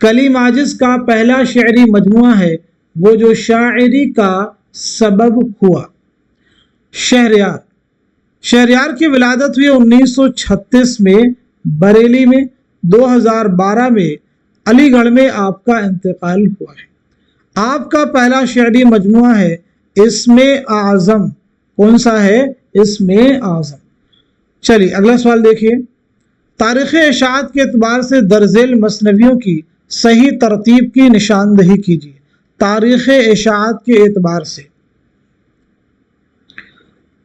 कलीम आजिज का पहला शायरी मजमुआ है वो जो शायरी का सबब हुआ, शहरयार। शहरयार की विलादत हुई 1936 में बरेली में। 2012 में अलीगढ़ में आपका इंतकाल हुआ है। आपका पहला शायरी मजमुआ है इसमें आज़म। कौन सा है? इसमें आज़म। चलिए अगला सवाल देखिए, तारीख़ इशाअत के एतबार से दर्जेल मसनवियों की सही तरतीब की निशानदही कीजिए। तारीख़ इशाअत के एतबार से।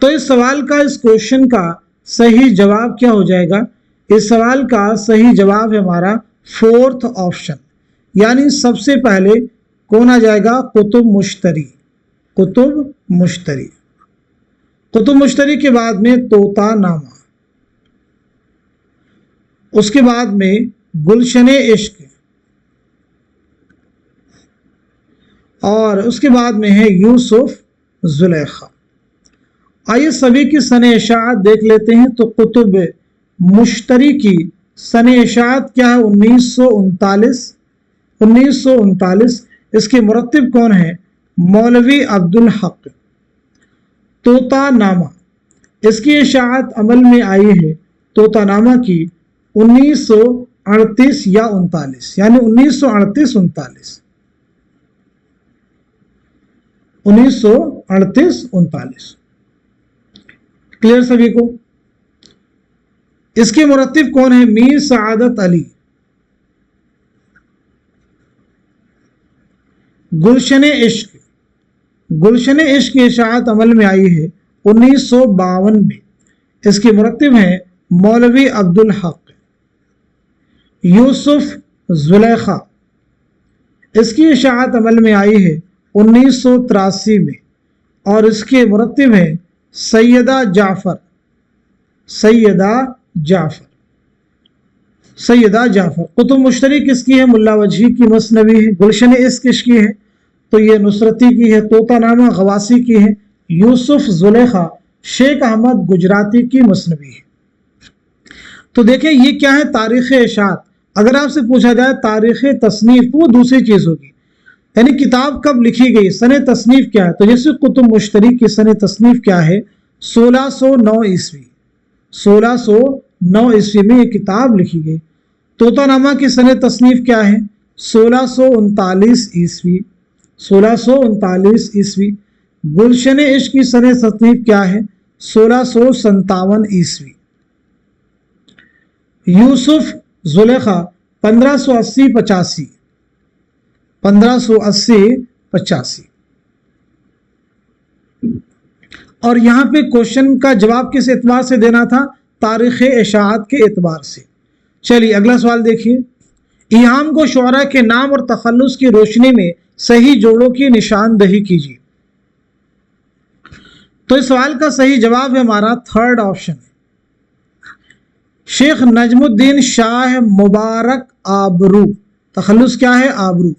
तो इस सवाल का, इस क्वेश्चन का सही जवाब क्या हो जाएगा? इस सवाल का सही जवाब है हमारा फोर्थ ऑप्शन, यानी सबसे पहले कौन आ जाएगा? कुतुब मुश्तरी। कुतुब मुश्तरी। कुतुब मुश्तरी के बाद में तोता नामा, उसके बाद में गुलशन इश्क, और उसके बाद में है यूसुफ जुलेखा। आइए सभी की सने इशाअत देख लेते हैं। तो कुतुब मुश्तरी की सने इशाअत क्या है? 1939। 1939। इसके मुरत्तिब कौन है? मौलवी अब्दुल हक। तोता नामा, इसकी इशाअत अमल में आई है तोता नामा की 1938 या 39, यानी 1938-39। 1938-39। क्लियर सभी को? इसके मुरत्तिब कौन है? मीर सआदत अली। गुलशन इश्क, गुलशन इश्क की इशाअत अमल में आई है 1952 में। इसके मुरत्तिब हैं मौलवी अब्दुल हक। यूसुफ जुलेखा, इसकी इशाअत अमल में आई है 1983 में, और इसके मुरत्तिब हैं सैयदा जाफर। सैयदा जाफर। सैयदा जाफर। कुतुब मुश्तरी किसकी है? मुल्ला वजही की मसनवी है। गुलशन इश्क किसकी है? तो ये नुसरती की है। तोता नामा गवासी की है। यूसुफ जुलेखा शेख अहमद गुजराती की मसनवी है। तो देखें ये क्या है? तारीख़ इशाअत। अगर आपसे पूछा जाए तारीख़ तसनीफ तो वो दूसरी चीज़ होगी। यानी किताब कब लिखी गई, सन तसनीफ क्या है। तो जैसे कुतुब मुश्तरी की सन तसनीफ क्या है, 1609 ईस्वी, 1609 ईस्वी में ये किताब लिखी गई। तोतानामा की सन तसनीफ क्या है, 1639 ईस्वी, 1639 ईस्वी। गुलशन इश्क की सन तसनीफ क्या है, 1657 ईस्वी। यूसुफ जुलेखा 1580-85, 1580-85। और यहाँ पे क्वेश्चन का जवाब किस एतबार से देना था, तारीख़ इशाअत के एतबार से। चलिए अगला सवाल देखिए, इहाम को शुअरा के नाम और तखल्लुस की रोशनी में सही जोड़ों की निशानदही कीजिए। तो इस सवाल का सही जवाब है हमारा थर्ड ऑप्शन, शेख नजमुद्दीन शाह मुबारक आबरू, तखल्लुस क्या है, आबरू।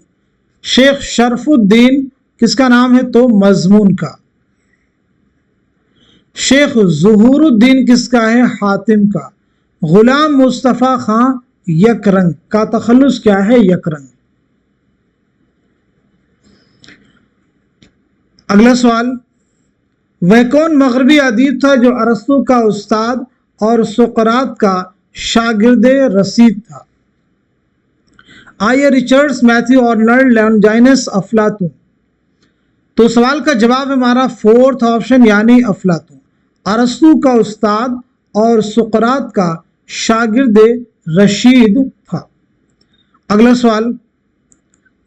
शेख शरफुद्दीन किसका नाम है, तो मजमून का। शेख ज़ुहूरुद्दीन किसका है, हातिम का। गुलाम मुस्तफ़ा खां यकरंग का तखल्लुस क्या है, यकरंग। अगला सवाल, वह कौन मगरबी अदीब था जो अरस्तु का उस्ताद और सुकरात का शागिर्द रसीद था। आइए रिचर्ड्स, मैथ्यू आर्नल्ड, लॉन्जाइनस, अफलातून। तो सवाल का जवाब हमारा फोर्थ ऑप्शन यानी अफलातून। अरस्तु का उस्ताद और सुकरात का शागिर्द रशीद था। अगला सवाल,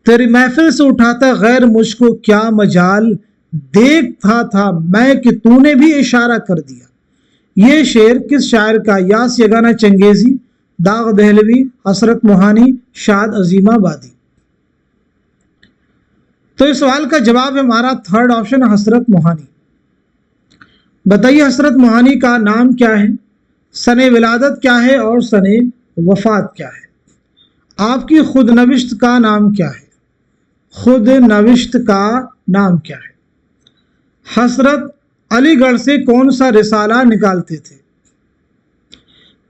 तेरी महफिल से उठाता गैर मुझको क्या मजाल, देखता था मैं कि तूने भी इशारा कर दिया। ये शेर किस शायर का, यास यगाना चंगेजी, दाग दहलवी, हसरत मोहानी, शाद अजीमाबादी। तो इस सवाल का जवाब है हमारा थर्ड ऑप्शन हसरत मोहानी। बताइए हसरत मोहानी का नाम क्या है, सने विलादत क्या है और सने वफात क्या है। आपकी खुद नविश्त का नाम क्या है, खुद नविश्त का नाम क्या है। हसरत अलीगढ़ से कौन सा रिसाला निकालते थे।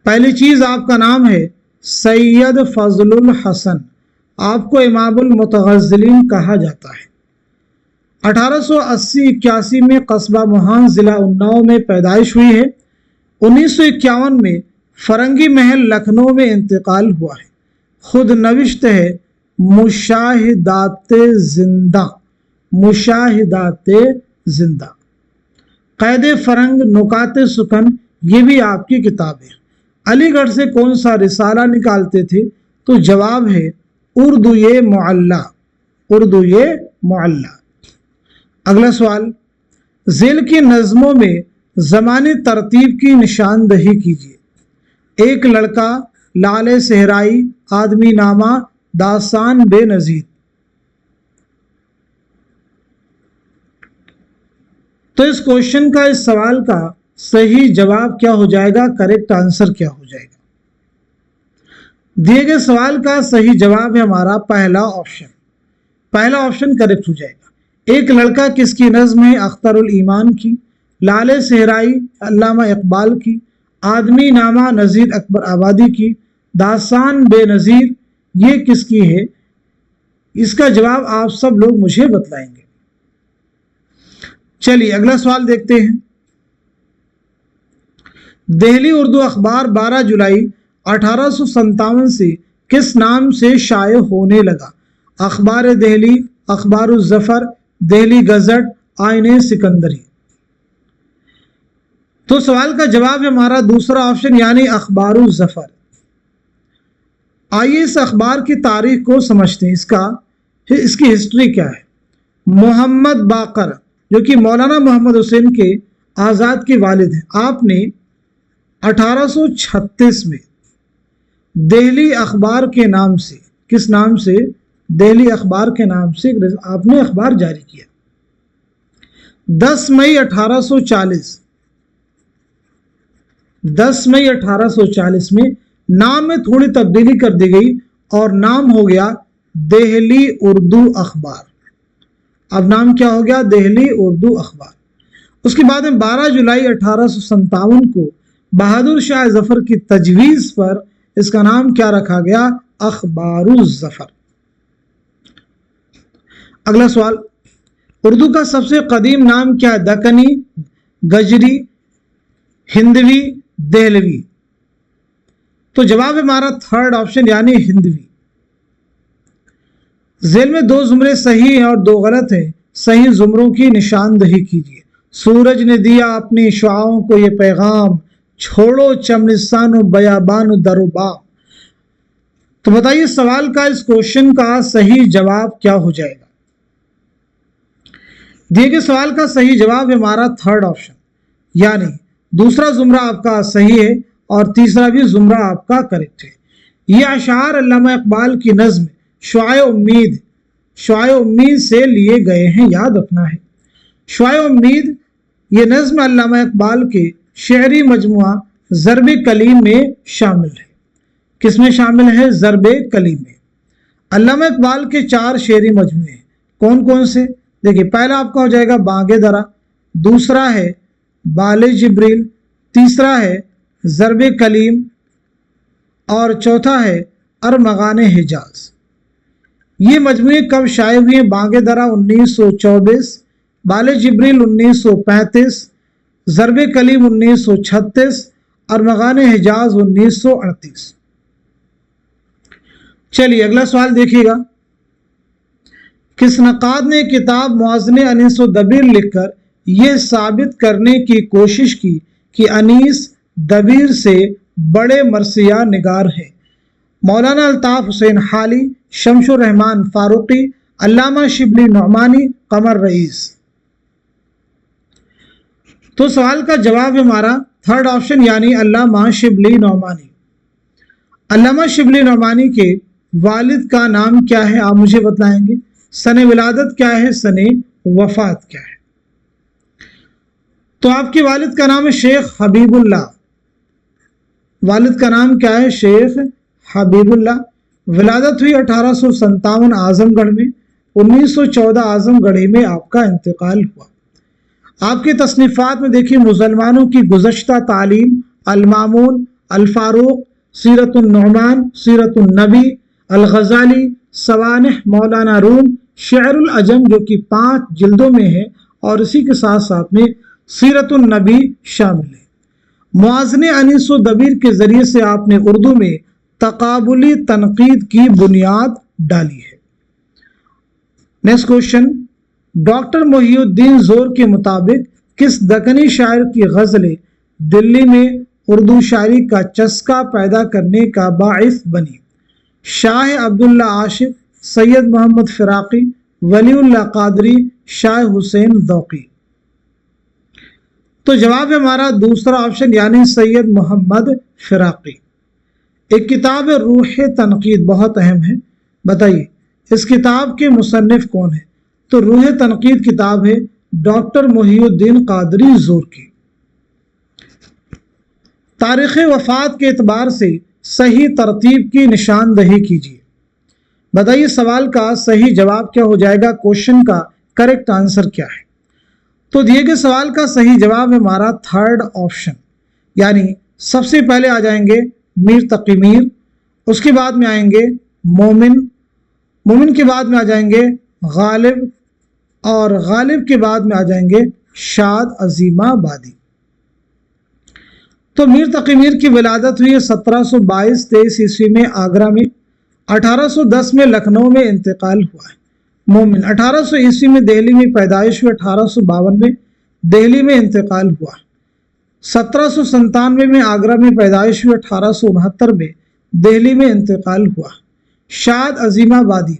पहली चीज आपका नाम है सैयद फजलुल हसन, आपको इमामुल मुतगज़्ज़िलीन कहा जाता है। 1880-81 में कस्बा मोहान ज़िला उन्नाव में पैदाइश हुई है। 1951 में फरंगी महल लखनऊ में इंतकाल हुआ है। खुद नविश्त है मुशाहिदात जिंदा, मुशाहिदात जिंदा। कैद फरंग, नुकात सुकन, ये भी आपकी किताब है। अलीगढ़ से कौन सा रिसाला निकालते थे, तो जवाब है उर्दू ये मुअल्ला, उर्दू ये मुअल्ला। अगला सवाल, ज़ेल की नज़मों में ज़मानी तरतीब की निशानदही कीजिए। एक लड़का, लाले सहराई, आदमी नामा, दास्तान बेनज़ीर। तो इस क्वेश्चन का, इस सवाल का सही जवाब क्या हो जाएगा, करेक्ट आंसर क्या हो जाएगा। दिए गए सवाल का सही जवाब है हमारा पहला ऑप्शन, पहला ऑप्शन करेक्ट हो जाएगा। एक लड़का किसकी नज़्म है, अख्तरुल ईमान की। लाले सहराई अल्लामा इकबाल की। आदमी नामा नज़ीर अकबर आबादी की। दास्तान बेनज़ीर ये किसकी है, इसका जवाब आप सब लोग मुझे बतलाएंगे। चलिए अगला सवाल देखते हैं। दिल्ली उर्दू अखबार 12 जुलाई 1857 से किस नाम से शाये होने लगा। अखबार दिल्ली, अखबार ज़फ़र, दिल्ली गज़ट, आईने सिकंदरी। तो सवाल का जवाब है हमारा दूसरा ऑप्शन यानी अखबार ज़फ़र। आइए इस अखबार की तारीख को समझते हैं, इसकी हिस्ट्री क्या है। मोहम्मद बाकर जो कि मौलाना मोहम्मद हुसैन के आज़ाद के वालिद हैं, आपने 1836 में दिल्ली अखबार के नाम से, किस नाम से, दिल्ली अखबार के नाम से आपने अखबार जारी किया। 10 मई 1840, 10 मई 1840 में नाम में थोड़ी तब्दीली कर दी गई और नाम हो गया दिल्ली उर्दू अखबार। अब नाम क्या हो गया, दिल्ली उर्दू अखबार। उसके बाद में 12 जुलाई 1857 को बहादुर शाह जफर की तजवीज़ पर इसका नाम क्या रखा गया, अखबारुज़ ज़फ़र। अगला सवाल, उर्दू का सबसे कदीम नाम क्या है? दक्कनी, गजरी, हिंदवी, देहलवी। तो जवाब है हमारा थर्ड ऑप्शन यानी हिंदवी। जेल में दो जुमरे सही हैं और दो गलत हैं, सही जुमरों की निशानदही कीजिए। सूरज ने दिया अपनी शुआओं को ये पैगाम, छोड़ो चमनिस्तान बयाबान दरोबाम। तो बताइए सवाल का, इस क्वेश्चन का सही जवाब क्या हो जाएगा? दिए गए सवाल का सही जवाब है हमारा थर्ड ऑप्शन, यानी दूसरा जुमरा आपका सही है और तीसरा भी जुमरा आपका करेक्ट है। ये अशार अल्लामा इकबाल की नज्म शुआए उम्मीद से लिए गए हैं, याद रखना है। शुआए उम्मीद ये नज्म अल्लामा इकबाल के शेरी मजमुआ ज़र्ब कलीम में शामिल है। किस में शामिल है? ज़र्ब कलीम में। अल्लामा इकबाल के 4 शेरी मजमुए हैं। कौन कौन से? देखिए, पहला आपका हो जाएगा बांगे दरा, दूसरा है बाले जिब्रील, तीसरा है ज़र्ब कलीम और चौथा है अरमगाने हिजाज। ये मजमुए कब शाये हुए? बांगे दरा 1924, बाले जिब्रील 1935, ज़र्ब कलीम 1936, अरमगाने हिजाज 1938। चलिए अगला सवाल देखिएगा, किस नक़ाद ने किताब मुआज़ने अनीस व दबीर लिखकर यह साबित करने की कोशिश की कि अनीस दबीर से बड़े मरसिया निगार हैं? मौलाना अल्ताफ़ हुसैन हाली, शमशुर रहमान फारूकी, अल्लामा शिबली नौमानी, कमर रईस। तो सवाल का जवाब है हमारा थर्ड ऑप्शन यानी अल्लामा शिबली नौमानी। अल्लामा शिबली नौमानी के वालिद का नाम क्या है? आप मुझे बताएंगे। सने विलादत क्या है? सने वफात क्या है? तो आपके वालिद का नाम है शेख हबीबुल्लाह। वालिद का नाम क्या है? शेख हबीबुल्लाह। विलादत हुई 1857 आजमगढ़ में, 1914 आजमगढ़ में आपका इंतकाल हुआ। आपके तसनीफ़ात में देखिए, मुसलमानों की गुज़श्ता तालीम, अल-मामून, अल-फारूक, सीरतुन नौमान, सीरतुन नबी, अल-गज़ाली, सवानिह मौलाना रूम, शेरुल अजम जो कि 5 जिल्दों में है, और इसी के साथ साथ में सीरतुन नबी शामिल है। मुआज़ने अनीस व दबीर के ज़रिए से आपने उर्दू में तकाबुली तनकीद की बुनियाद डाली है। नेक्स्ट क्वेश्चन, डॉक्टर मोहिउद्दीन ज़ोर के मुताबिक किस दक्कनी शायर की गज़लें दिल्ली में उर्दू शायरी का चस्का पैदा करने का बाइस बनी? शाह अब्दुल्ला आशिक, सैयद मोहम्मद फ़िराक़ी, वलीउल्लाह क़ादरी, शाह हुसैन ज़ौक़ी। तो जवाब है हमारा दूसरा ऑप्शन यानी सैयद मोहम्मद फ़िराक़ी। एक किताब है रूह तनकीद, बहुत अहम है, बताइए इस किताब के मुसन्निफ कौन है? तो रूह तनकीद किताब है डॉक्टर मोहिउद्दीन क़ादरी ज़ोर की। तारीख़ वफ़ात के एतबार से सही तरतीब की निशानदही कीजिए। बताइए सवाल का सही जवाब क्या हो जाएगा? क्वेश्चन का करेक्ट आंसर क्या है? तो दिए गए सवाल का सही जवाब है हमारा थर्ड ऑप्शन, यानी सबसे पहले आ जाएंगे मीर तकी मीर, उसके बाद में आएंगे मोमिन, मोमिन के बाद में आ जाएंगे गालिब, और गालिब के बाद में आ जाएंगे शाद अजीमाबादी। तो मीर तकी मीर की विलादत हुई है 1722-23 ईस्वी में आगरा में, 1810 में लखनऊ में इंतकाल हुआ है। मोमिन 1800 ईस्वी में दिल्ली में पैदाइश हुई, 1852 में दिल्ली में इंतकाल हुआ। 1797 में आगरा में पैदाइश हुई, 1869 में दिल्ली में इंतकाल हुआ। शाद अजीमाबादी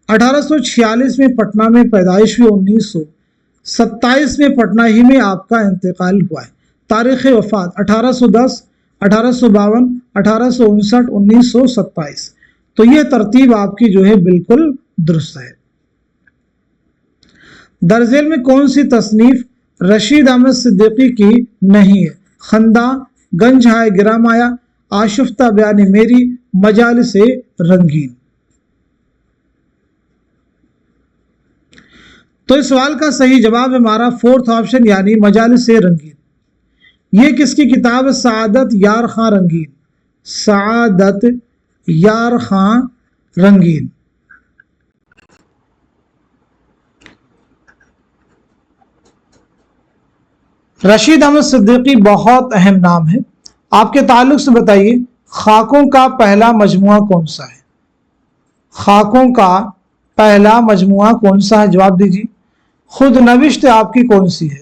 1846 में पटना में पैदाइश हुई, 1927 में पटना ही में आपका इंतकाल हुआ है। तारीख़ वफ़ात 1810, 1852, 1859, 1927। तो यह तरतीब आपकी जो है बिल्कुल दुरुस्त है। दरजेल में कौन सी तसनीफ रशीद अहमद सिद्दीकी की नहीं है? खंदा, गंज हाय गिरामाया, आशुफ्ता बयानी मेरी, मजालिसे रंगीन। तो इस सवाल का सही जवाब है हमारा फोर्थ ऑप्शन यानी मजालिसे रंगीन। ये किसकी किताब है? सआदत यार खां रंगीन। सआदत यार खां रंगीन। रशीद अहमद सिद्दीकी बहुत अहम नाम है, आपके ताल्लुक से बताइए खाकों का पहला मजमुआ कौन सा है? खाकों का पहला मजमुआ कौन सा है? जवाब दीजिए। खुद नविश्त आपकी कौन सी है?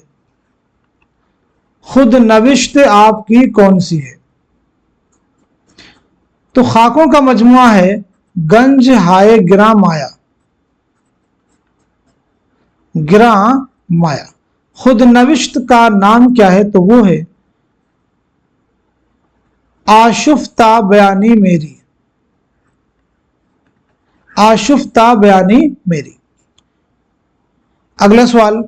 खुद नविश्त आपकी कौन सी है? तो खाकों का मजमुआ है गंज हाय गिरा माया, गिरा माया। खुद नविश्त का नाम क्या है? तो वो है आशुफ्ता बयानी मेरी, आशुफ्ता बयानी मेरी। अगला सवाल,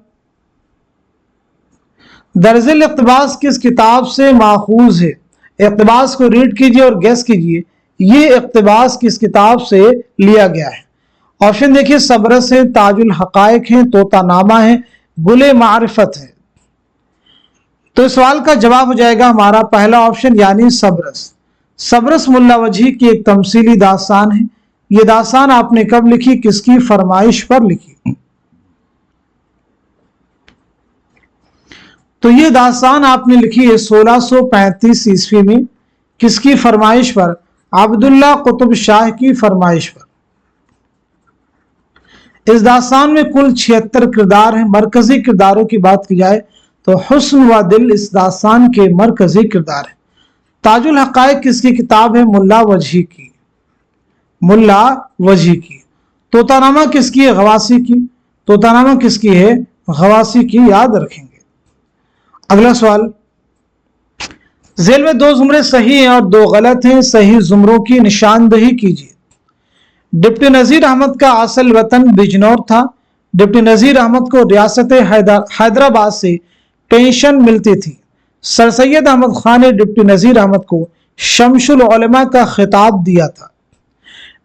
दर्जुल इक़्तिबास किस किताब से माखूज है? इक़्तिबास को रीड कीजिए और गेस कीजिए ये इक़्तिबास किस किताब से लिया गया है। ऑप्शन देखिए, सबरस है, ताजुल हक़ाइक़ है, तोतानामा है, गुले मारिफत है। तो इस सवाल का जवाब हो जाएगा हमारा पहला ऑप्शन यानी सबरस। सबरस मुल्ला वजही की एक तमसीली दास्तान है। ये दास्तान आपने कब लिखी, किसकी फरमाइश पर लिखी? तो ये दास्तान आपने लिखी है 1635 ईस्वी में। किसकी फरमाइश पर? अब्दुल्ला कुतुब शाह की फरमाइश पर। इस दास्तान में कुल 76 किरदार हैं। मरकजी किरदारों की बात की जाए तो हुस्न व दिल इस दास्तान के मरकजी किरदार है। ताजुल हक़ाइक़ किसकी किताब है? मुल्ला वजही की, मुल्ला वजही की। तोतानामा किसकी है? गवासी की। तोतानामा किसकी है? गवासी की, याद रखेंगे। अगला सवाल, झेल में 2 जुमरे सही हैं और 2 गलत हैं, सही जुमरों की निशानदही कीजिए। डिप्टी नज़ीर अहमद का असल वतन बिजनौर था। डिप्टी नज़ीर अहमद को रियासत हैदराबाद से पेंशन मिलती थी। सर सैयद अहमद खान ने डिप्टी नज़ीर अहमद को शमसुल उलमा का खिताब दिया था।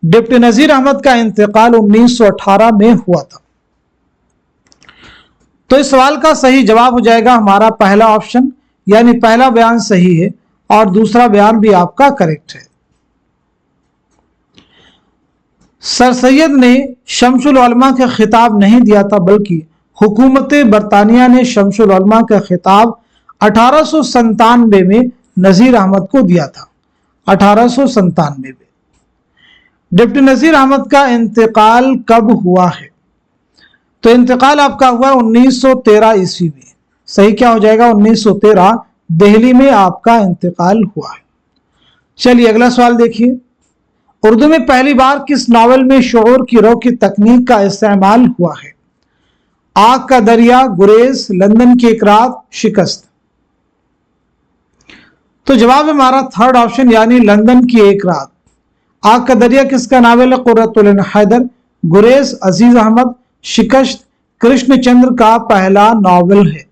डिप्टी नज़ीर अहमद का इंतकाल 1918 में हुआ था। तो इस सवाल का सही जवाब हो जाएगा हमारा पहला ऑप्शन, यानी पहला बयान सही है और दूसरा बयान भी आपका करेक्ट है। सर सैयद ने शमसुल उलमा का खिताब नहीं दिया था, बल्कि हुकूमत बरतानिया ने शमसुल उलमा का खिताब 1897 में नज़ीर अहमद को दिया था। 1897 में। डिप्टी नज़ीर अहमद का इंतकाल कब हुआ है? तो इंतकाल आपका हुआ 1913 ईस्वी में। सही क्या हो जाएगा? 1913 दिल्ली में आपका इंतकाल हुआ है। चलिए अगला सवाल देखिए, उर्दू में पहली बार किस नावल में शऊर की रो की तकनीक का इस्तेमाल हुआ है? आग का दरिया, गुरेज, लंदन की एक रात, शिकस्त। तो जवाब हमारा थर्ड ऑप्शन यानी लंदन की एक रात। आग का दरिया किसका नावल है? कुर्रतुल ऐन हैदर। गुरेज अजीज अहमद। शिकस्त कृष्णचंद्र का पहला नावल है।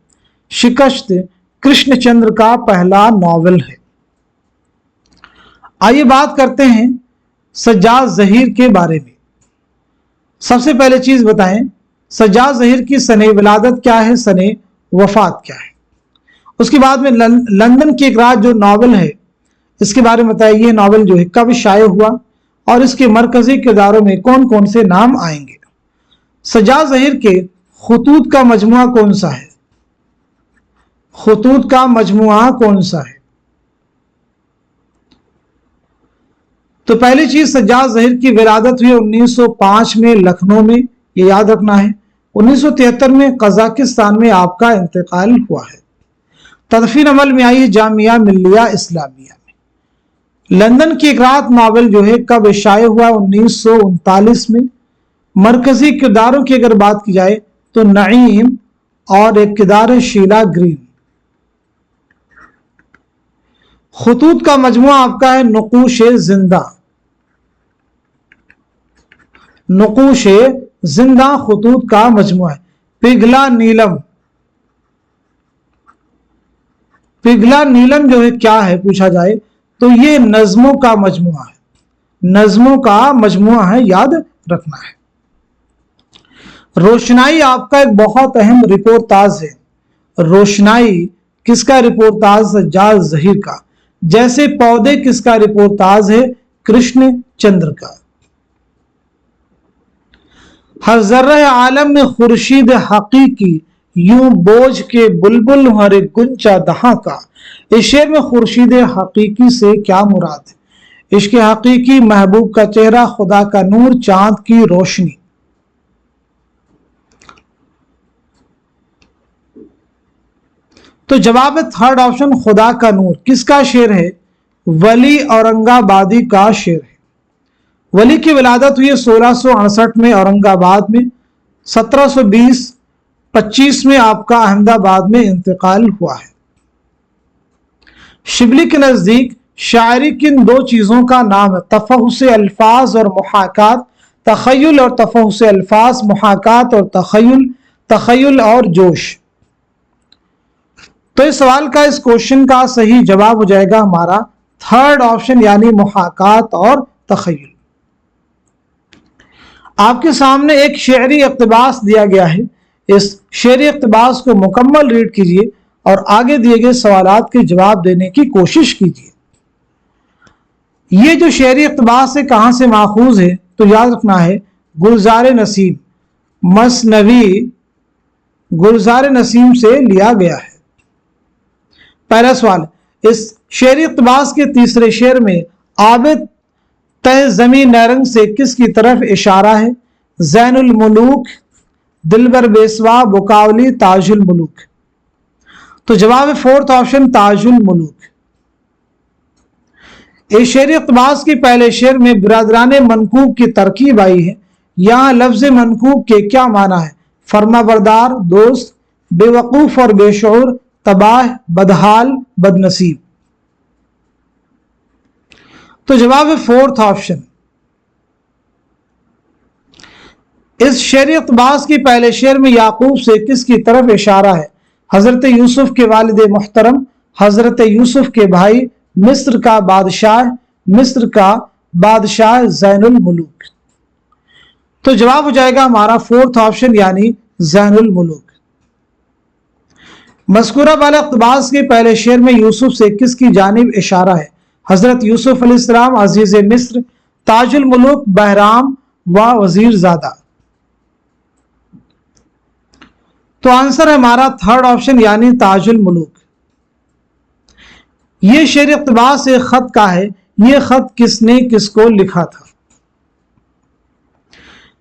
शिकस्त कृष्णचंद्र का पहला नावल है। आइए बात करते हैं सज्जाद ज़हीर के बारे में। सबसे पहले चीज बताएं, सज्जाद ज़हीर की सने विलादत क्या है, सने वफात क्या है। उसके बाद में लंदन की एक रात जो नावल है इसके बारे में बताइए, ये नावल जो है कब शाये हुआ और इसके मरकजी किरदारों में कौन कौन से नाम आएंगे। सज्जाद ज़हीर के खुतूत का मजमुआ कौन सा है? खुतूत का मजमुआ कौन सा है? तो पहली चीज, सज्जाद ज़हीर की विलादत हुई 1905 में लखनऊ में, ये याद रखना है। 1973 में कजाकिस्तान में आपका इंतकाल हुआ है। तदफीन अमल में आई जामिया मिल्लिया इस्लामिया में। लंदन की एक रात नावल जो है कब शाये हुआ? 1939 में। मरकजी किरदारों की अगर बात की जाए तो नईम और एक किरदार है शीला ग्रीन। खुतूत का मजमुआ आपका है नुकूश-ए जिंदा। नुकूश-ए जिंदा खुतूत का मजमुआ है। पिघला नीलम। पिघला नीलम जो है क्या है पूछा जाए तो ये नज्मों का मजमुआ है। नज्मों का मजमुआ है, याद रखना है। रोशनाई आपका एक बहुत अहम रिपोर्टाज है। रोशनाई किसका रिपोर्टाज? सज्जाद ज़हीर का। जैसे पौधे किसका रिपोर्टाज है? कृष्ण चंद्र का। हर जर्रे आलम में खुर्शीद हकीकी यूं बोझ के बुलबुल हरे गुंचा दहां का। इस शेर में खुर्शीद हकीकी से क्या मुराद है? इश्क हकीकी, महबूब का चेहरा, खुदा का नूर, चांद की रोशनी। तो जवाब है थर्ड ऑप्शन, खुदा का नूर। किसका शेर है? वली औरंगाबादी का शेर है। वली की विलादत हुई 1668 में औरंगाबाद में, 1720-25 में आपका अहमदाबाद में इंतकाल हुआ है। शिबली के नजदीक शायरी किन दो चीजों का नाम है? तफहुस अल्फाज और मुहाकात, तखय्युल और तफहुस अल्फाज, मुहाकात और तखय्युल, तखय्युल और जोश। तो इस सवाल का, इस क्वेश्चन का सही जवाब हो जाएगा हमारा थर्ड ऑप्शन, यानी मुहाकात और तखय्युल। आपके सामने एक शेरी इक्तबास दिया गया है। इस शेरी इक्तबास को मुकम्मल रीड कीजिए और आगे दिए गए सवालात के जवाब देने की कोशिश कीजिए। ये जो शेरी इक्तबास है कहां से माखूज है? तो याद रखना है गुलजार नसीम, मसनवी गुलजार नसीम से लिया गया है। पहला सवाल, इस शेरी इक्तबास के तीसरे शेर में आबिद तह जमी नरंग से किसकी तरफ इशारा है? ज़ैनुल मुलूक, दिलबर बेसवा, बुकावली, ताजुल मुलूक। तो जवाब है फोर्थ ऑप्शन, ताजुल मुलूक। इस शेर इक़्तिबास के पहले शेर में बिरादरान मनकूब की तरकीब आई है। यहां लफ्ज मनकूब के क्या माना है? फर्माबरदार, दोस्त, बेवकूफ और बेशऊर, तबाह, बदहाल, बदनसीब। तो जवाब है फोर्थ ऑप्शन। इस शेर इक़्तिबास के पहले शेर में याकूब से किसकी तरफ इशारा है? हजरत यूसुफ के वालिद मुहतरम, हजरत यूसुफ के भाई, मिस्र का बादशाह ज़ैनुल मुलूक। तो जवाब हो जाएगा हमारा फोर्थ ऑप्शन, यानी ज़ैनुल मुलूक। मज़कूरा वाला इक़्तिबास के पहले शेर में यूसुफ से किसकी जानिब इशारा है? हजरत यूसुफ अलैहिस्सलाम, अजीज मिस्र, ताजुल मुलूक, बहराम व वजीर ज़ादा। तो आंसर है हमारा थर्ड ऑप्शन, यानी ताजुल मुलूक। यह शेर इक़्तिबास एक खत का है। यह खत किसने किसको लिखा था?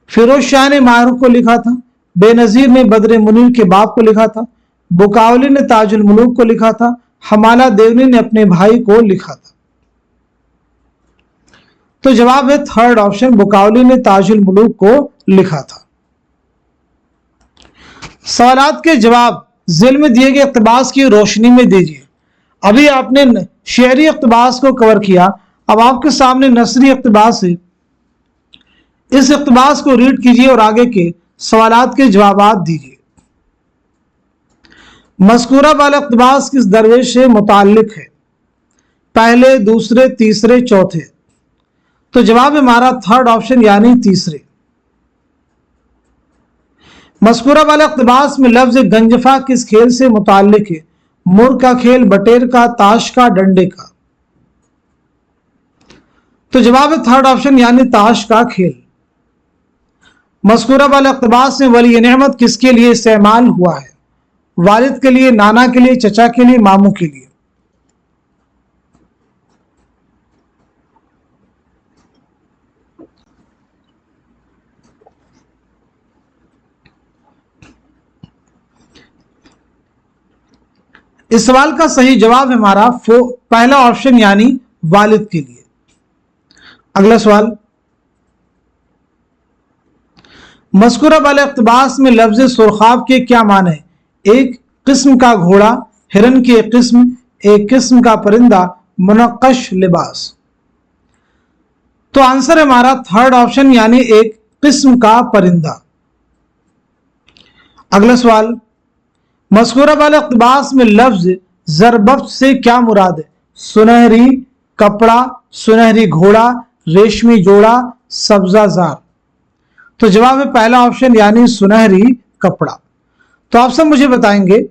फिरोज शाह ने मारूफ को लिखा था, बेनजीर ने बद्र मुनीर के बाप को लिखा था, बुकावली ने ताजुल मुलूक को लिखा था, हमाला देवनी ने अपने भाई को लिखा था। तो जवाब है थर्ड ऑप्शन, बुकावली ने ताजुल मुलूक को लिखा था। सवालात के जवाब ज़िल में दिए गए इक़्तिबास की रोशनी में दीजिए। अभी आपने शेरी इक़्तिबास को कवर किया, अब आपके सामने नसरी इक़्तिबास है। इस इक़्तिबास को रीड कीजिए और आगे के सवालात के जवाब दीजिए। मज़कूरा वाला इक़्तिबास किस दरवेश से मुताल्लिक है? पहले, दूसरे, तीसरे, चौथे। तो जवाब हमारा थर्ड ऑप्शन, यानी तीसरे। मज़कूरा वाला इक़्तिबास में लफ्ज गंजफा किस खेल से मुताल्लिक है? मुर का खेल, बटेर का, ताश का, डंडे का। तो जवाब है थर्ड ऑप्शन, यानी ताश का खेल। मज़कूरा वाला इक़्तिबास में वली नेमत किसके लिए इस्तेमाल हुआ है? वालिद के लिए, नाना के लिए, चचा के लिए, मामू के लिए। इस सवाल का सही जवाब है हमारा पहला ऑप्शन, यानी वालिद के लिए। अगला सवाल, मज़कूरा वाले इक़्तिबास में लफ्ज सुरखाब के क्या माने हैं? एक किस्म का घोड़ा, हिरन की एक किस्म का परिंदा, मुनक्कश लिबास। तो आंसर है हमारा थर्ड ऑप्शन, यानी एक किस्म का परिंदा। अगला सवाल, मज़कूरा वाले इक़्तिबास में लफ्ज ज़रबफ्त से क्या मुराद है? सुनहरी कपड़ा, सुनहरी घोड़ा, रेशमी जोड़ा, सब्ज़ाज़ार। तो जवाब है पहला ऑप्शन, यानी सुनहरी कपड़ा। तो आप सब मुझे बताएंगे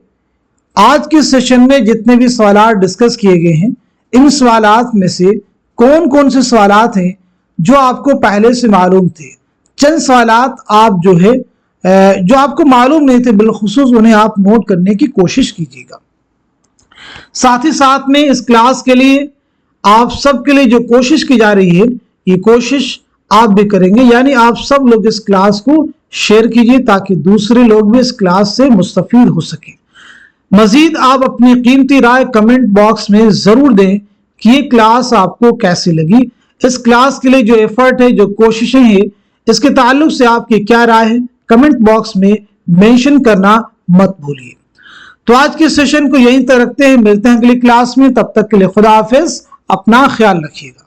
आज के सेशन में जितने भी सवालात डिस्कस किए गए हैं, इन सवालात में से कौन कौन से सवालात हैं जो आपको पहले से मालूम थे? चंद सवालात आप जो है جو آپ کو معلوم نہیں تھے بالخصوص انہیں آپ نوٹ کرنے کی کوشش کیجیے گا۔ ساتھ ہی ساتھ میں اس کلاس کے لیے آپ سب کے لیے جو کوشش کی جا رہی ہے یہ کوشش آپ بھی کریں گے، یعنی آپ سب لوگ اس کلاس کو شیئر کیجیے تاکہ دوسرے لوگ بھی اس کلاس سے مستفید ہو سکیں۔ مزید آپ اپنی قیمتی رائے کمنٹ باکس میں ضرور دیں کہ یہ کلاس آپ کو کیسی لگی۔ اس کلاس کے لیے جو ایفرٹ ہے، جو کوششیں ہیں، اس کے تعلق سے آپ کی کیا رائے ہے کمنٹ باکس میں مینشن کرنا مت بھولیے۔ تو آج کے سیشن کو یہیں تک رکھتے ہیں، ملتے ہیں اگلی کلاس میں، تب تک کے لیے خدا حافظ، اپنا خیال رکھیے گا۔